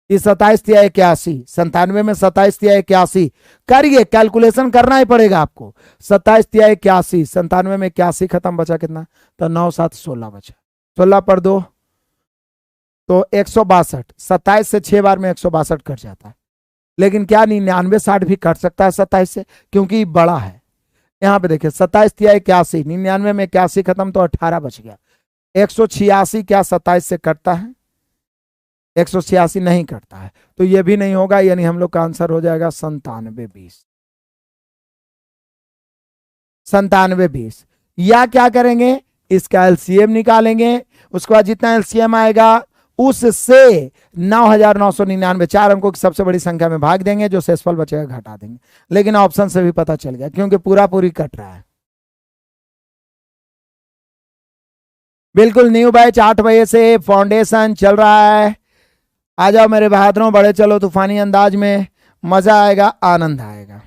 ये 27 दिया 81, 97 में 27 दिया 81, करिए, कैलकुलेशन करना ही पड़ेगा आपको। 27 दिया 81, 97 में 81 खत्म, बचा कितना? तो 9, 7, 16 बचा, 16 पर 2 तो 162। 27 से 6 बार में 162 कट जाता है, लेकिन क्या 99, 60 भी कट सकता है 27 से, क्योंकि बड़ा है। यहाँ पे देखिए 27 दिया 81, 99 में 81 खत्म तो 18 बच गया। 186 क्या 27 से कटता है? 186 नहीं कटता है, तो ये भी नहीं होगा, यानी हम लोग का आंसर हो जाएगा 97, 20। 97, 20। या क्या करेंगे, इसका एलसीएम निकालेंगे, उसके बाद जितना एलसीएम आएगा उससे 9999, 4 अंकों की सबसे बड़ी संख्या में भाग देंगे, जो शेषफल बचेगा घटा देंगे। लेकिन ऑप्शन से भी पता चल गया, क्योंकि पूरा पूरी कट रहा है। बिल्कुल न्यू बैच 8 बजे से फाउंडेशन चल रहा है, आ जाओ मेरे बहादुरों, बड़े चलो तूफानी अंदाज में, मजा आएगा, आनंद आएगा।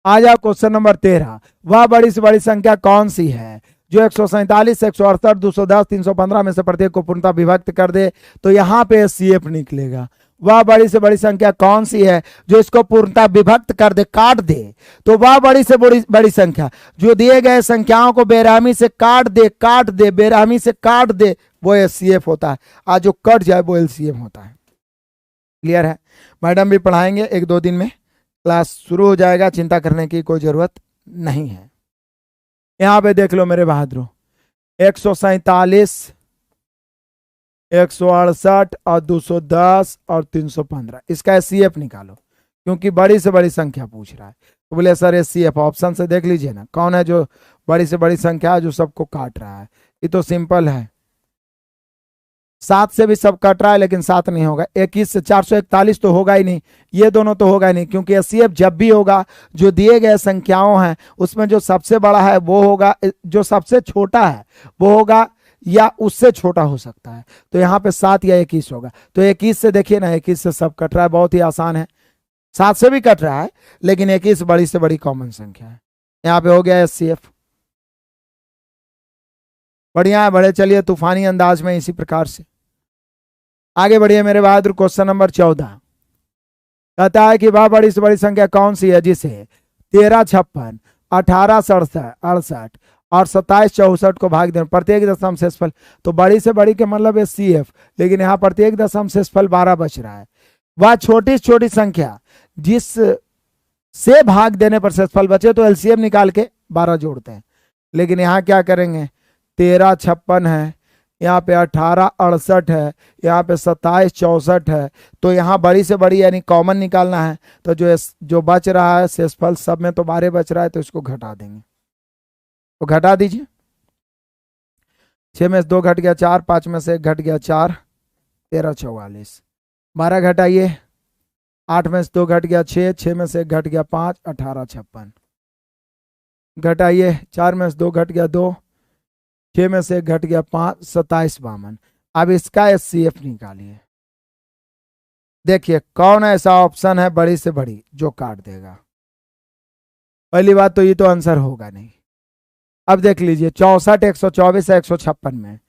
आ जाओ क्वेश्चन नंबर 13, वह बड़ी से बड़ी संख्या कौन सी है जो 147, 168, 210, 315 में से प्रत्येक को पूर्णतः विभक्त कर दे? तो यहाँ पे सीएफ निकलेगा। वह बड़ी से बड़ी संख्या कौन सी है जो इसको पूर्णतः विभक्त कर दे, काट दे? तो वह बड़ी से बड़ी संख्या जो दिए गए संख्याओं को बेरहमी से काट दे, बेरहमी से काट दे, वो एचसीएफ होता है। आज जो कट जाए वो एलसीएम होता है। क्लियर है? मैडम भी पढ़ाएंगे, 1-2 दिन में क्लास शुरू हो जाएगा, चिंता करने की कोई जरूरत नहीं है। यहां पे देख लो मेरे बहादुरों, 147, 168 और 210 और 315, इसका एचसीएफ निकालो, क्योंकि बड़ी से बड़ी संख्या पूछ रहा है। तो बोले सर HCF, ऑप्शन से देख लीजिए ना कौन है जो बड़ी से बड़ी संख्या है जो सबको काट रहा है। ये तो सिंपल है, 7 से भी सब कट रहा है लेकिन 7 नहीं होगा। 21 से 441 तो होगा ही नहीं, ये दोनों तो होगा ही नहीं, क्योंकि HCF जब भी होगा जो दिए गए संख्याओं हैं उसमें जो सबसे बड़ा है वो होगा, जो सबसे छोटा है वो होगा या उससे छोटा हो सकता है। तो यहाँ पे 7 या 21 होगा। तो 21 से देखिए ना, 21 से सब कट रहा है, बहुत ही आसान है। 7 से भी कट रहा है लेकिन 21 बड़ी से बड़ी कॉमन संख्या है। यहाँ पे हो गया HCF। बढ़िया है, बड़े चलिए तूफानी अंदाज में इसी प्रकार से आगे बढ़िए मेरे बहादुर। क्वेश्चन नंबर 14 कहता है कि वह बड़ी से बड़ी संख्या कौन सी है जिसे 13 56 18 68 और 27 64 को भाग दें प्रत्येक दशम शेषफल। तो बड़ी से बड़ी के मतलब HCF, लेकिन यहाँ प्रत्येक दशम शेषफल 12 बच रहा है। वह छोटी से छोटी संख्या जिस से भाग देने पर शेषफल बचे तो LCM निकाल के 12 जोड़ते हैं। लेकिन यहाँ क्या करेंगे, 13 56 है, यहाँ पे 18 68 है, यहाँ पे 27 64 है। तो यहाँ बड़ी से बड़ी यानी कॉमन निकालना है। तो जो बच रहा है शेषफल सब में तो 12 बच रहा है, तो इसको घटा देंगे। तो घटा दीजिए, 6 में से 2 घट गया 4, 5 में से 1 घट गया 4, 13 44। 12 घटाइए, 8 में से 2 घट गया 6, 6 में से 1 घट गया 5, 18 56। घटाइए, 4 में से 2 घट गया 2, 6 में से 1 घट गया 5, 27 52। अब इसका HCF निकालिए। देखिए कौन ऐसा ऑप्शन है बड़ी से बड़ी जो काट देगा। पहली बात तो ये तो आंसर होगा नहीं। अब देख लीजिए 64 124 है 156 में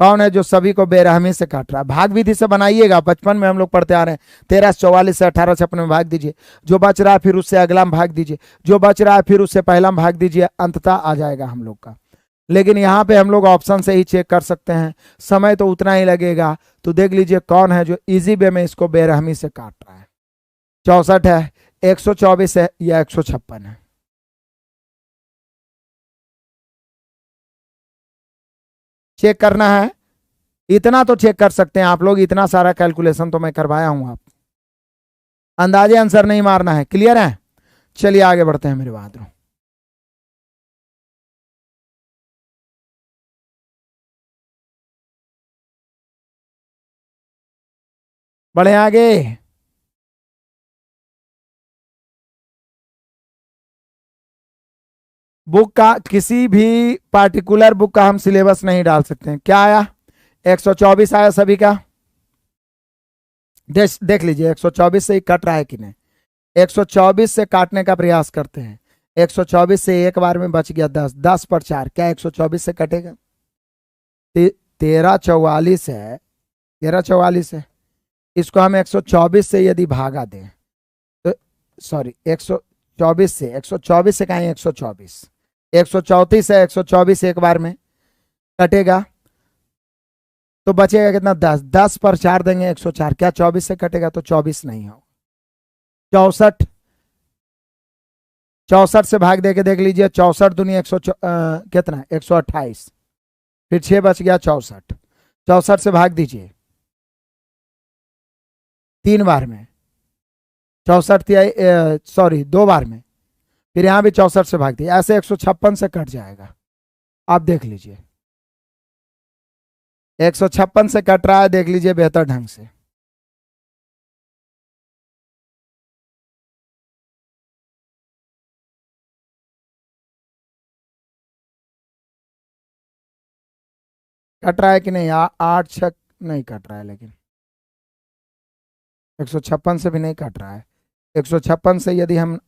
कौन है जो सभी को बेरहमी से काट रहा है। भाग विधि से बनाइएगा, बचपन में हम लोग पढ़ते आ रहे हैं। 13 44 से 18 56 में भाग दीजिए, जो बच रहा है फिर उससे अगला में भाग दीजिए, जो बच रहा है फिर उससे पहला में भाग दीजिए, अंततः आ जाएगा हम लोग का। लेकिन यहाँ पे हम लोग ऑप्शन से ही चेक कर सकते हैं, समय तो उतना ही लगेगा। तो देख लीजिए कौन है जो इजी वे में इसको बेरहमी से काट रहा है। 64 है, 124 है या 156 है। चेक करना है, इतना तो चेक कर सकते हैं आप लोग, इतना सारा कैलकुलेशन तो मैं करवाया हूं। आप अंदाजे आंसर नहीं मारना है, क्लियर है। चलिए आगे बढ़ते हैं मेरे बहादुर। बढ़े आगे। बुक का किसी भी पार्टिकुलर बुक का हम सिलेबस नहीं डाल सकते हैं। क्या आया, 124 आया सभी का। देख लीजिए 124 से ही कट रहा है कि नहीं। 124 से काटने का प्रयास करते हैं। 124 से एक बार में बच गया 10, 10 पर 4, क्या 124 से कटेगा। 13 44 है, 13 44 है। इसको हम 124 से यदि भागा दें तो सॉरी 124 से, 124 से कहें 124, 134 है, 124 एक बार में कटेगा तो बचेगा कितना 10, 10 पर 4 देंगे 104, क्या 24 से कटेगा। तो 24 नहीं हो। 64, 64 से भाग दे के देख लीजिए, 64 दुनिया 100 कितना 128, फिर 6 बच गया 64, 64 से भाग दीजिए 3 बार में, 64 सॉरी 2 बार में, फिर यहां भी 64 से भाग दिया, ऐसे 156 से कट जाएगा। आप देख लीजिए 156 से कट रहा है, देख लीजिए बेहतर ढंग से। कट रहा है कि नहीं, 8 6 नहीं कट रहा है, लेकिन 156 से भी नहीं कट रहा है। 156 से यदि हम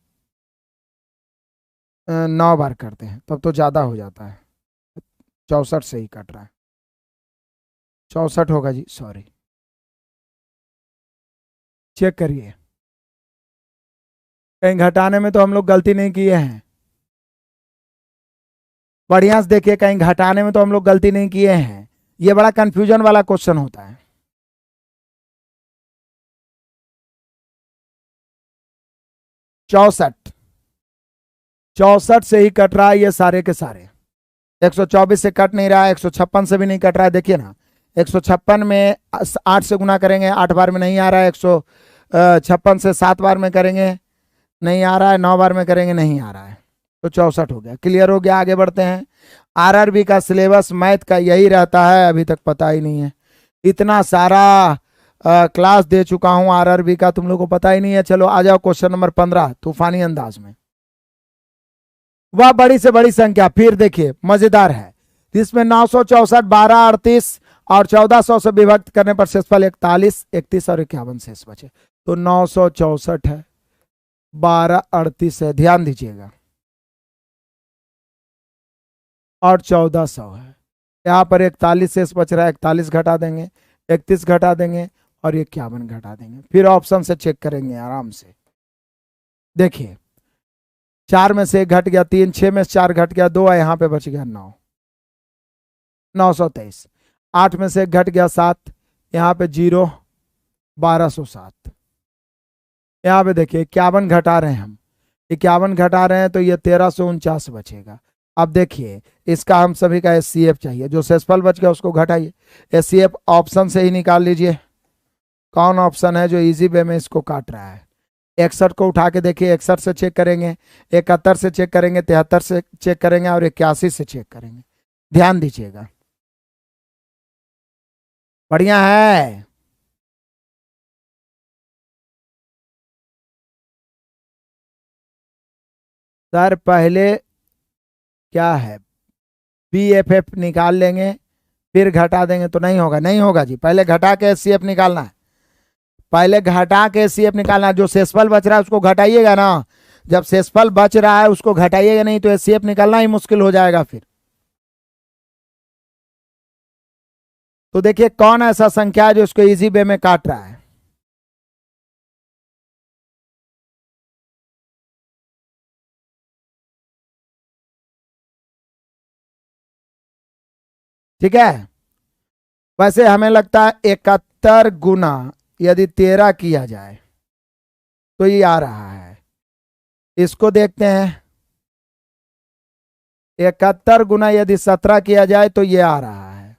9 बार करते हैं तब तो ज्यादा हो जाता है। 64 से ही कट रहा है, 64 होगा जी, सॉरी। चेक करिए, कहीं घटाने में तो हम लोग गलती नहीं किए हैं। बढ़िया से देखिए, कहीं घटाने में तो हम लोग गलती नहीं किए हैं। ये बड़ा कंफ्यूजन वाला क्वेश्चन होता है। चौसठ, 64 से ही कट रहा है ये सारे के सारे। 124 से कट नहीं रहा है, 156 से भी नहीं कट रहा है। देखिए ना 156 में 8 से गुना करेंगे 8 बार में नहीं आ रहा है, 156 से 7 बार में करेंगे नहीं आ रहा है, 9 बार में करेंगे, नहीं आ रहा है, तो 64 हो गया। क्लियर हो गया, आगे बढ़ते हैं। आरआरबी का सिलेबस मैथ का यही रहता है, अभी तक पता ही नहीं है। इतना सारा क्लास दे चुका हूं आरआरबी का, तुम लोग को पता ही नहीं है। चलो आ जाओ क्वेश्चन नंबर 15 तूफानी अंदाज में। वह बड़ी से बड़ी संख्या, फिर देखिए मजेदार है, जिसमें 964, 12, 38 और 1400 से विभक्त करने पर शेषफल 41, 31 और 51 शेष बचे। तो 964 है, 12, 38 है, ध्यान दीजिएगा, और 1400 है। यहाँ पर 41 शेष बच रहा है, 41 घटा देंगे, 31 घटा देंगे और 51 घटा देंगे। फिर ऑप्शन से चेक करेंगे आराम से। देखिए 4 में से 1 घट गया, 3, 6 में से 4 घट गया, 2 है, यहाँ पे बच गया 9, 923। 8 में से 1 घट गया, 7, यहाँ पे 0, 1207। यहाँ पे देखिए 51 घटा रहे हैं हम, 51 घटा रहे हैं तो ये 1349 बचेगा। अब देखिए इसका हम सभी का एचसीएफ चाहिए, जो शेषफल बच गया उसको घटाइए। एचसीएफ ऑप्शन से ही निकाल लीजिए। कौन ऑप्शन है जो इजी वे में इसको काट रहा है? 61 को उठा के देखिए, 61 से चेक करेंगे, 71 से चेक करेंगे, 73 से चेक करेंगे और 81 से चेक करेंगे। ध्यान दीजिएगा, बढ़िया है। सर पहले क्या है, बीएफएफ निकाल लेंगे फिर घटा देंगे तो नहीं होगा, नहीं होगा जी, पहले घटा के एचसीएफ निकालना है, पहले घटा के एचसीएफ निकालना है। जो शेषफल बच रहा है उसको घटाइएगा ना, जब शेषफल बच रहा है उसको घटाइएगा, नहीं तो एचसीएफ निकालना ही मुश्किल हो जाएगा फिर। तो देखिए कौन ऐसा संख्या है जो इसको इजी वे में काट रहा है? ठीक है, वैसे हमें लगता है 71 गुना यदि 13 किया जाए तो ये आ रहा है। इसको देखते हैं, 71 गुना यदि 17 किया जाए तो ये आ रहा है,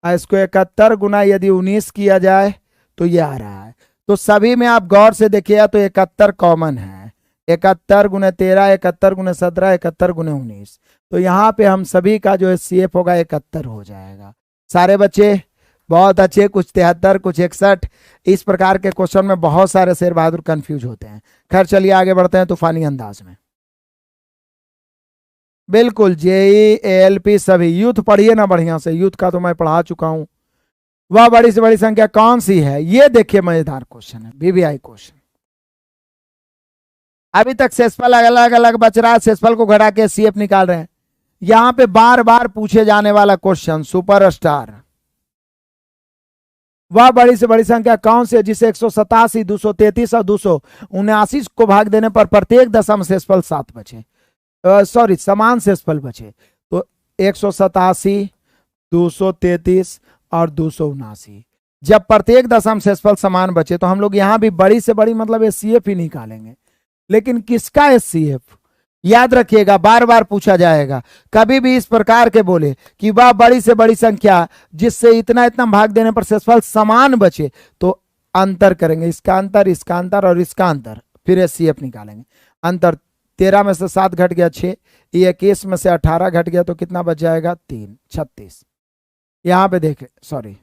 और इसको 71 गुना यदि 19 किया जाए तो ये आ रहा है। तो सभी में आप गौर से देखिएगा तो 71 कॉमन है, 71 गुने 13, 71 गुने 17, 71 गुने 19। तो यहाँ पे हम सभी का जो एचसीएफ होगा 71 हो जाएगा। सारे बच्चे बहुत अच्छे, कुछ 73, कुछ 61। इस प्रकार के क्वेश्चन में बहुत सारे शेर बहादुर कंफ्यूज होते हैं। खैर चलिए आगे बढ़ते हैं तूफानी अंदाज में। बिल्कुल जेई एएलपी सभी, यूथ पढ़िए ना बढ़िया से, यूथ का तो मैं पढ़ा चुका हूं। वह बड़ी से बड़ी संख्या कौन सी है? ये देखिए मजेदार क्वेश्चन है, बीबीआई क्वेश्चन। अभी तक शेषफल अलग अलग बच रहा है, शेषफल को घटा के सीएफ निकाल रहे हैं। यहां पे बार बार पूछे जाने वाला क्वेश्चन, सुपरस्टार। वह बड़ी से बड़ी संख्या कौन सी है जिसे 187, 233 और 279 को भाग देने पर प्रत्येक दशम शेषफल 7 बचे, सॉरी समान शेषफल बचे। तो 187, 233 और 279, जब प्रत्येक दशम शेषफल समान बचे तो हम लोग यहां भी बड़ी से बड़ी मतलब एचसीएफ ही निकालेंगे। लेकिन किसका एचसीएफ? याद रखिएगा, बार बार पूछा जाएगा। कभी भी इस प्रकार के बोले कि वह बड़ी से बड़ी संख्या जिससे इतना इतना भाग देने पर शेषफल समान बचे, तो अंतर करेंगे, इसका अंतर, इसका अंतर और इसका अंतर, फिर एचसीएफ निकालेंगे। अंतर 13 में से 7 घट गया 6, 21 में से 18 घट गया तो कितना बच जाएगा? 3, 36। यहां पे देखें, सॉरी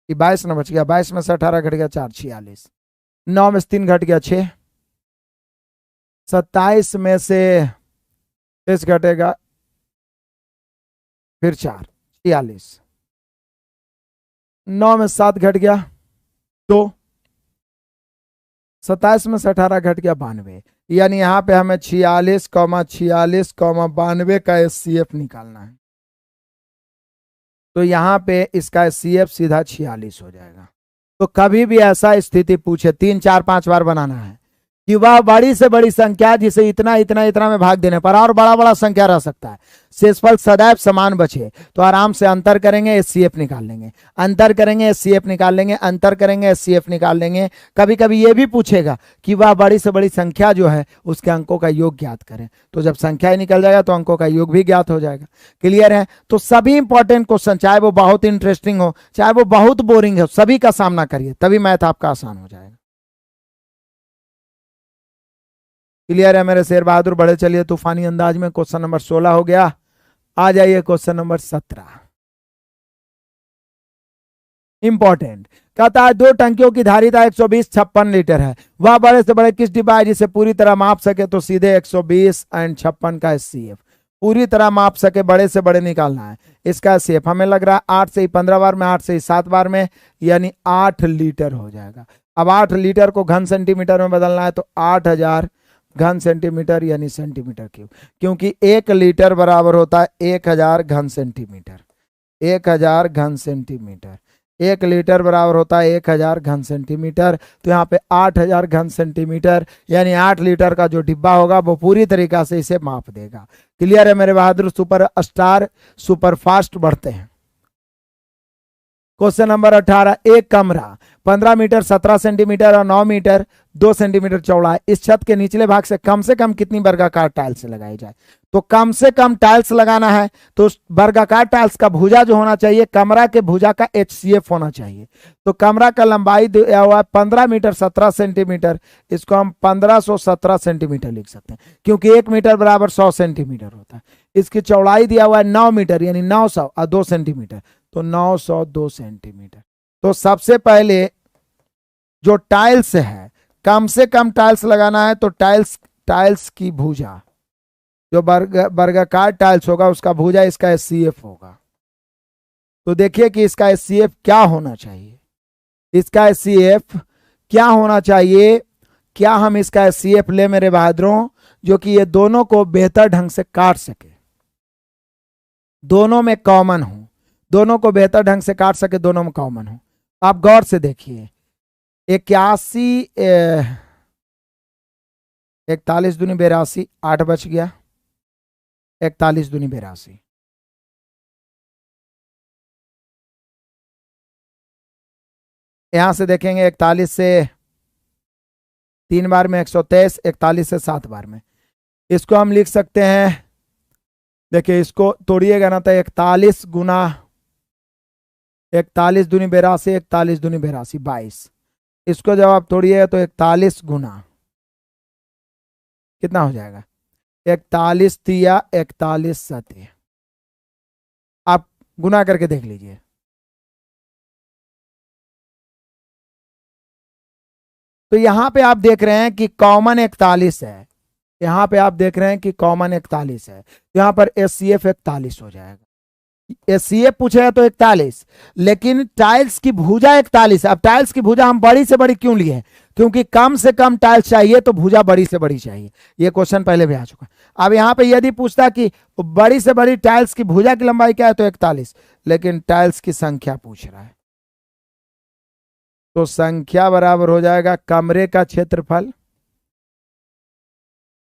22 न बच गया, 22 में से 18 घट गया 4, 46। 9 में से 3 घट गया 6, 27 में से 6 घटेगा फिर 4, 46। 9 में 7 घट गया 2, 27 में से 18 घट गया 92। यानी यहां पे हमें 46, 46, 92 का एचसीएफ निकालना है। तो यहां पे इसका एचसीएफ सीधा 46 हो जाएगा। तो कभी भी ऐसा स्थिति पूछे 3, 4, 5 बार बनाना है कि वह बड़ी से बड़ी संख्या जिसे इतना इतना इतना में भाग देने पर, और बड़ा बड़ा संख्या रह सकता है, शेषफल सदैव समान बचे, तो आराम से अंतर करेंगे एचसीएफ निकाल लेंगे, अंतर करेंगे एचसीएफ निकाल लेंगे, अंतर करेंगे एचसीएफ निकाल लेंगे। कभी कभी ये भी पूछेगा कि वह बड़ी से बड़ी संख्या जो है उसके अंकों का योग ज्ञात करें, तो जब संख्या ही निकल जाएगा तो अंकों का योग भी ज्ञात हो जाएगा। क्लियर है? तो सभी इंपॉर्टेंट क्वेश्चन, चाहे वो बहुत इंटरेस्टिंग हो चाहे वो बहुत बोरिंग हो, सभी का सामना करिए, तभी मैथ आपका आसान हो जाएगा। क्लियर है मेरे शेर बहादुर? बड़े चलिए तूफानी अंदाज में क्वेश्चन नंबर 16 हो गया। आ जाइए क्वेश्चन नंबर 17। इंपॉर्टेंट, कहता है दो टंकियों की धारिता 120-56 लीटर है, वह बड़े से बड़े किस डिब्बा है जिसे पूरी तरह माप सके? तो सीधे 120 एंड 56 का एचसीएफ पूरी तरह माप सके, बड़े से बड़े निकालना है। इसका एचसीएफ हमें लग रहा है 8 से ही 15 बार में, 8 से ही 7 बार में, यानी 8 लीटर हो जाएगा। अब 8 लीटर को घन सेंटीमीटर में बदलना है तो 8000 घन सेंटीमीटर यानी सेंटीमीटर क्यूब, क्योंकि 1 लीटर बराबर होता है 1000 घन सेंटीमीटर। 1000 घन सेंटीमीटर, 1 लीटर बराबर होता है 1000 घन सेंटीमीटर। तो यहाँ पे 8000 घन सेंटीमीटर यानी 8 लीटर का जो डिब्बा होगा वो पूरी तरीका से इसे माप देगा। क्लियर है मेरे बहादुर? सुपर स्टार सुपर फास्ट बढ़ते हैं। क्वेश्चन नंबर 18, एक कमरा 15 मीटर 17 सेंटीमीटर और 9 मीटर 2 सेंटीमीटर चौड़ा है। इस छत के निचले भाग से कम कितनी वर्गाकार टाइल्स लगाई जाए? तो कम से कम टाइल्स लगाना है तो वर्गाकार टाइल्स का भुजा जो होना चाहिए, कमरा के भुजा का एचसीएफ होना चाहिए। तो कमरा का लंबाई दिया हुआ है 15 मीटर 17 सेंटीमीटर, इसको हम 1517 सेंटीमीटर लिख सकते हैं, क्योंकि 1 मीटर बराबर 100 सेंटीमीटर होता है। इसकी चौड़ाई दिया हुआ है 9 मीटर यानी 900 और 2 सेंटीमीटर, तो 902 सेंटीमीटर। तो सबसे पहले जो टाइल्स है, कम से कम टाइल्स लगाना है तो टाइल्स की भुजा, जो वर्गाकार टाइल्स होगा उसका भुजा इसका एचसीएफ होगा। तो देखिए कि इसका एचसीएफ क्या होना चाहिए। इसका एचसीएफ क्या होना चाहिए? क्या हम इसका एचसीएफ ले मेरे बहादुरों, जो कि ये दोनों को बेहतर ढंग से काट सके, दोनों में कॉमन हो, दोनों को बेहतर ढंग से काट सके, दोनों में कॉमन हो। आप गौर से देखिए, 81 41 दूनी 82, 8 बच गया, 41 दूनी 82। यहां से देखेंगे 41 से 3 बार में 123, 41 से 7 बार में, इसको हम लिख सकते हैं। देखिए इसको तोड़िएगा ना तो 41 गुना 41 दूनी 82, 41 दूनी 82 22। इसको जब आप तोड़िएगा तो 41 गुना कितना हो जाएगा? 41 तिया 41 सत्य। आप गुना करके देख लीजिए। तो यहां पे आप देख रहे हैं कि कॉमन 41 है, यहां पे आप देख रहे हैं कि कॉमन 41 है, यहां पर एचसीएफ 41 हो जाएगा। एचसीएफ पूछे है तो 41, लेकिन टाइल्स की भुजा 41। अब टाइल्स की भुजा हम बड़ी से बड़ी क्यों लिए? क्योंकि कम से कम टाइल्स चाहिए तो भुजा बड़ी से बड़ी चाहिए। ये क्वेश्चन पहले भी आ चुका। अब यहां पे यदि पूछता कि बड़ी से बड़ी टाइल्स की भुजा की लंबाई क्या है तो 41, लेकिन टाइल्स की संख्या पूछ रहा है, तो संख्या बराबर हो जाएगा कमरे का क्षेत्रफल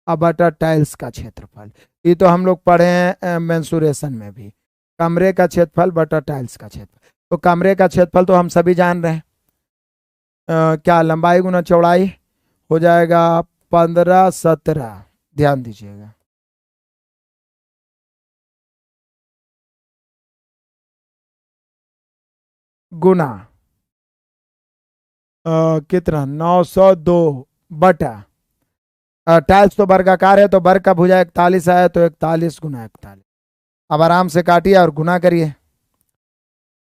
अब बटा टाइल्स का क्षेत्रफल। ये तो हम लोग पढ़े हैं मेंसुरेशन में भी, कमरे का क्षेत्रफल बटा टाइल्स का क्षेत्रफल। तो कमरे का क्षेत्रफल तो हम सभी जान रहे हैं, क्या लंबाई गुना चौड़ाई हो जाएगा 1517। ध्यान दीजिएगा, गुना कितना 902 बटा टाइल्स तो वर्गाकार है तो वर्ग का भुजा 41 आया तो 41 गुना 41। अब आराम से काटिए और गुना करिए।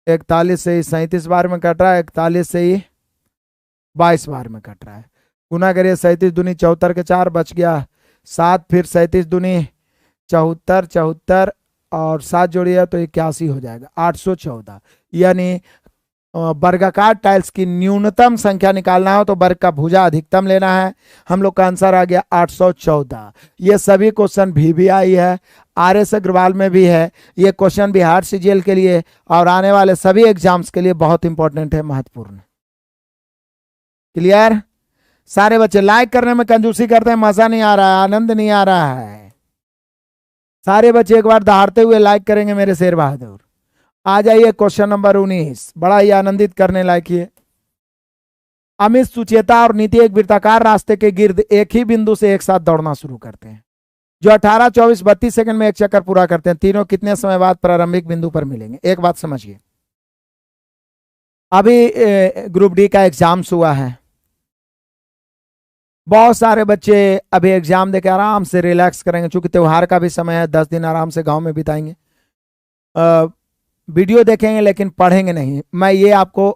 41 से ही 37 बार में कट रहा है, 41 से ही 22 बार में कट रहा है। गुना करिए, 37 दूनी 74 के 4 बच गया 7, फिर 37 दूनी 74, 74 और 7 जोड़िए तो 81 हो जाएगा 814। यानी वर्गाकार टाइल्स की न्यूनतम संख्या निकालना हो तो वर्ग का भुजा अधिकतम लेना है। हम लोग का आंसर आ गया 814। ये सभी क्वेश्चन VVI है, RS अग्रवाल में भी है। ये क्वेश्चन बिहार CGL के लिए और आने वाले सभी एग्जाम्स के लिए बहुत इंपॉर्टेंट है, महत्वपूर्ण। क्लियर? सारे बच्चे लाइक करने में कंजूसी करते हैं, मजा नहीं आ रहा है, आनंद नहीं आ रहा है। सारे बच्चे एक बार दहाड़ते हुए लाइक करेंगे मेरे शेर बहादुर। आ जाइए क्वेश्चन नंबर 19, बड़ा ही आनंदित करने लायक है। अमित, सुचेता और नीति एक वृत्ताकार रास्ते के गिर्द एक ही बिंदु से एक साथ दौड़ना शुरू करते हैं, जो 18, 24, 32 सेकंड में एक चक्कर पूरा करते हैं। तीनों कितने समय बाद प्रारंभिक बिंदु पर मिलेंगे? एक बात समझिए, अभी ग्रुप डी का एग्जाम्स हुआ है, बहुत सारे बच्चे अभी एग्जाम देके आराम से रिलैक्स करेंगे, क्योंकि त्योहार का भी समय है, 10 दिन आराम से गांव में बिताएंगे। वीडियो देखेंगे लेकिन पढ़ेंगे नहीं। मैं ये आपको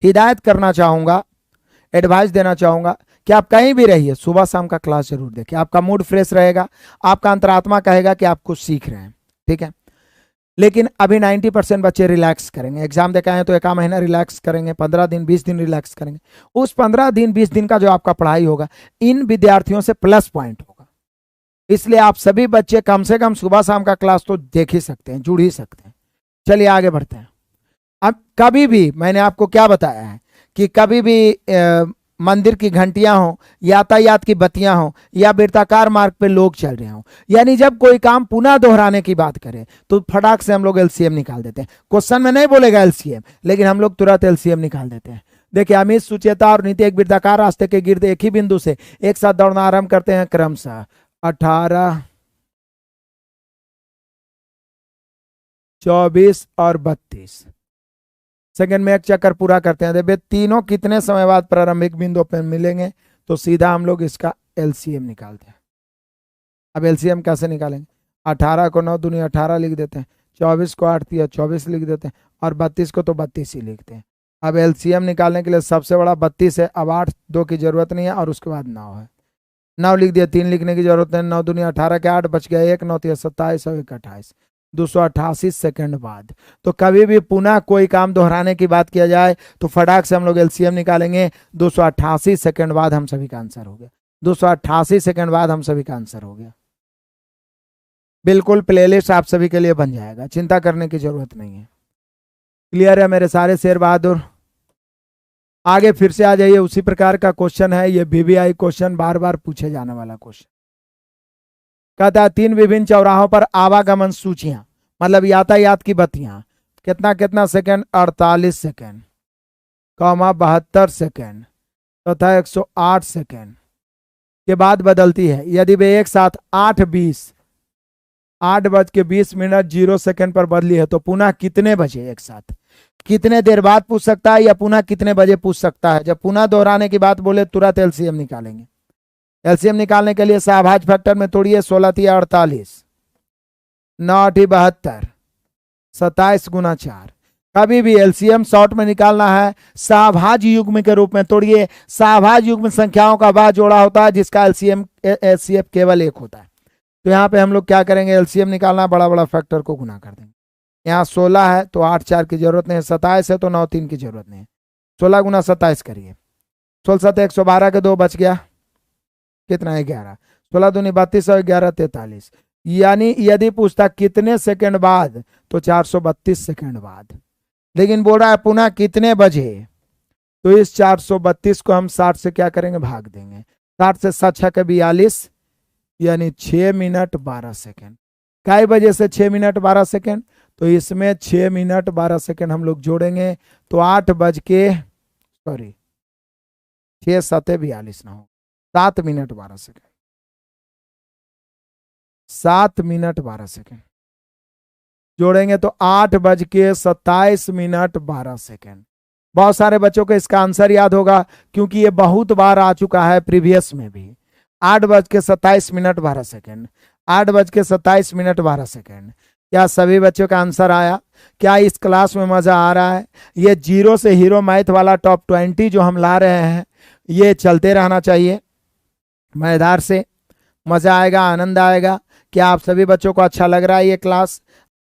हिदायत करना चाहूंगा, एडवाइस देना चाहूंगा कि आप कहीं भी रहिए, सुबह शाम का क्लास जरूर देखिए। आपका मूड फ्रेश रहेगा, आपका अंतरात्मा कहेगा कि आप कुछ सीख रहे हैं, ठीक है। लेकिन अभी 90% बच्चे रिलैक्स करेंगे, एग्जाम देकर आए तो एक महीना रिलैक्स करेंगे, 15 दिन 20 दिन रिलैक्स करेंगे। उस 15 दिन 20 दिन का जो आपका पढ़ाई होगा, इन विद्यार्थियों से प्लस पॉइंट होगा। इसलिए आप सभी बच्चे कम से कम सुबह शाम का क्लास तो देख ही सकते हैं, जुड़ ही सकते हैं। चलिए आगे बढ़ते हैं। अब कभी भी मैंने आपको क्या बताया है कि कभी भी मंदिर की घंटियां हो, यातायात की बत्तियां हो, या वृत्ताकार मार्ग पे लोग चल रहे हो, यानी जब कोई काम पुनः दोहराने की बात करें तो फटाक से हम लोग एलसीएम निकाल देते हैं। क्वेश्चन में नहीं बोलेगा एलसीएम, लेकिन हम लोग तुरंत एलसीएम निकाल देते हैं। देखिए, अमित, सुचेता और नीति एक वृत्ताकार रास्ते के गिर्द एक ही बिंदु से एक साथ दौड़ना आरंभ करते हैं, क्रमशः 18, 24 और 32 सेकंड में एक चक्कर पूरा करते हैं। देखिए तीनों कितने समय बाद प्रारंभिक बिंदु पर मिलेंगे, तो सीधा हम लोग इसका एलसीएम निकालते हैं। अब एलसीएम कैसे निकालेंगे? 18 को 9 दूनी 18 लिख देते हैं, 24 को 8 दिया 24 लिख देते हैं, और 32 को तो 32 ही लिखते हैं। अब एलसीएम निकालने के लिए सबसे बड़ा 32 है, अब 8 2 की जरूरत नहीं है, और उसके बाद 9 है। 9 लिख दिया, 3 लिखने की जरूरत नहीं। 9 दूनी 18 के 8 बच गया 1, 9 3 27 और 1 28, 288 सेकंड बाद। तो कभी भी पुनः कोई काम दोहराने की बात किया जाए तो फटाक से हम लोग एलसीएम निकालेंगे। 288 सेकंड बाद हम सभी का आंसर हो गया। 288 सेकंड बाद हम सभी का आंसर हो गया। बिल्कुल प्लेलिस्ट आप सभी के लिए बन जाएगा, चिंता करने की जरूरत नहीं है। क्लियर है मेरे सारे शेर बहादुर? आगे फिर से आ जाइए, उसी प्रकार का क्वेश्चन है ये, वीवीआई क्वेश्चन, बार बार पूछे जाने वाला क्वेश्चन। कहता है 3 विभिन्न चौराहों पर आवागमन सूचियां, मतलब यातायात की बत्तियां, कितना कितना सेकंड? 48 सेकंड, 72 सेकंड तथा 108 सेकंड के बाद बदलती है। यदि वे एक साथ 8:20 पर बदली है तो पुनः कितने बजे एक साथ, कितने देर बाद पूछ सकता है, या पुनः कितने बजे पूछ सकता है। जब पुनः दोहराने की बात बोले तुरंत एलसीएम निकालेंगे। एलसीएम निकालने के लिए सहभाज फैक्टर में तोड़िए, 16 × 48, 9 × 72, 27 × 4। कभी भी एलसीएम शॉर्ट में निकालना है, सहभाज युग्म के रूप में तोड़िए। सहभाज युग्म संख्याओं का बाद जोड़ा होता है, जिसका एलसीएम केवल 1 होता है। तो यहाँ पे हम लोग क्या करेंगे, एलसीएम निकालना, बड़ा बड़ा फैक्टर को गुना कर देंगे। यहाँ 16 है तो 8 4 की जरूरत नहीं है, 27 है तो 9 3 की जरूरत नहीं है। 16 × 27 करिए, 16 7 112 के 2 बच गया, कितना है 11, 16 दूनी 32 और 11 43। यानी यदि पूछता कितने सेकंड बाद तो 432 सेकंड बाद। लेकिन बोल रहा है पुनः कितने बजे, तो इस 432 को हम 60 से क्या करेंगे, भाग देंगे। 60 से 7 6 के 42, यानी 6 मिनट 12 सेकंड। कई बजे से 6 मिनट 12 सेकंड, तो इसमें 6 मिनट 12 सेकंड हम लोग जोड़ेंगे तो 8 बज के 6 7 42 ना हो, 7 मिनट 12 सेकंड, 7 मिनट 12 सेकंड जोड़ेंगे तो 8 बज के 27 मिनट 12 सेकंड। बहुत सारे बच्चों को इसका आंसर याद होगा, क्योंकि ये बहुत बार आ चुका है प्रीवियस में भी। 8 बज के 27 मिनट 12 सेकंड, 8 बज के 27 मिनट 12 सेकंड। क्या सभी बच्चों का आंसर आया? क्या इस क्लास में मजा आ रहा है? ये जीरो से हीरो मैथ वाला टॉप 20 जो हम ला रहे हैं, ये चलते रहना चाहिए मजेदार से। मजा आएगा, आनंद आएगा। क्या आप सभी बच्चों को अच्छा लग रहा है ये क्लास?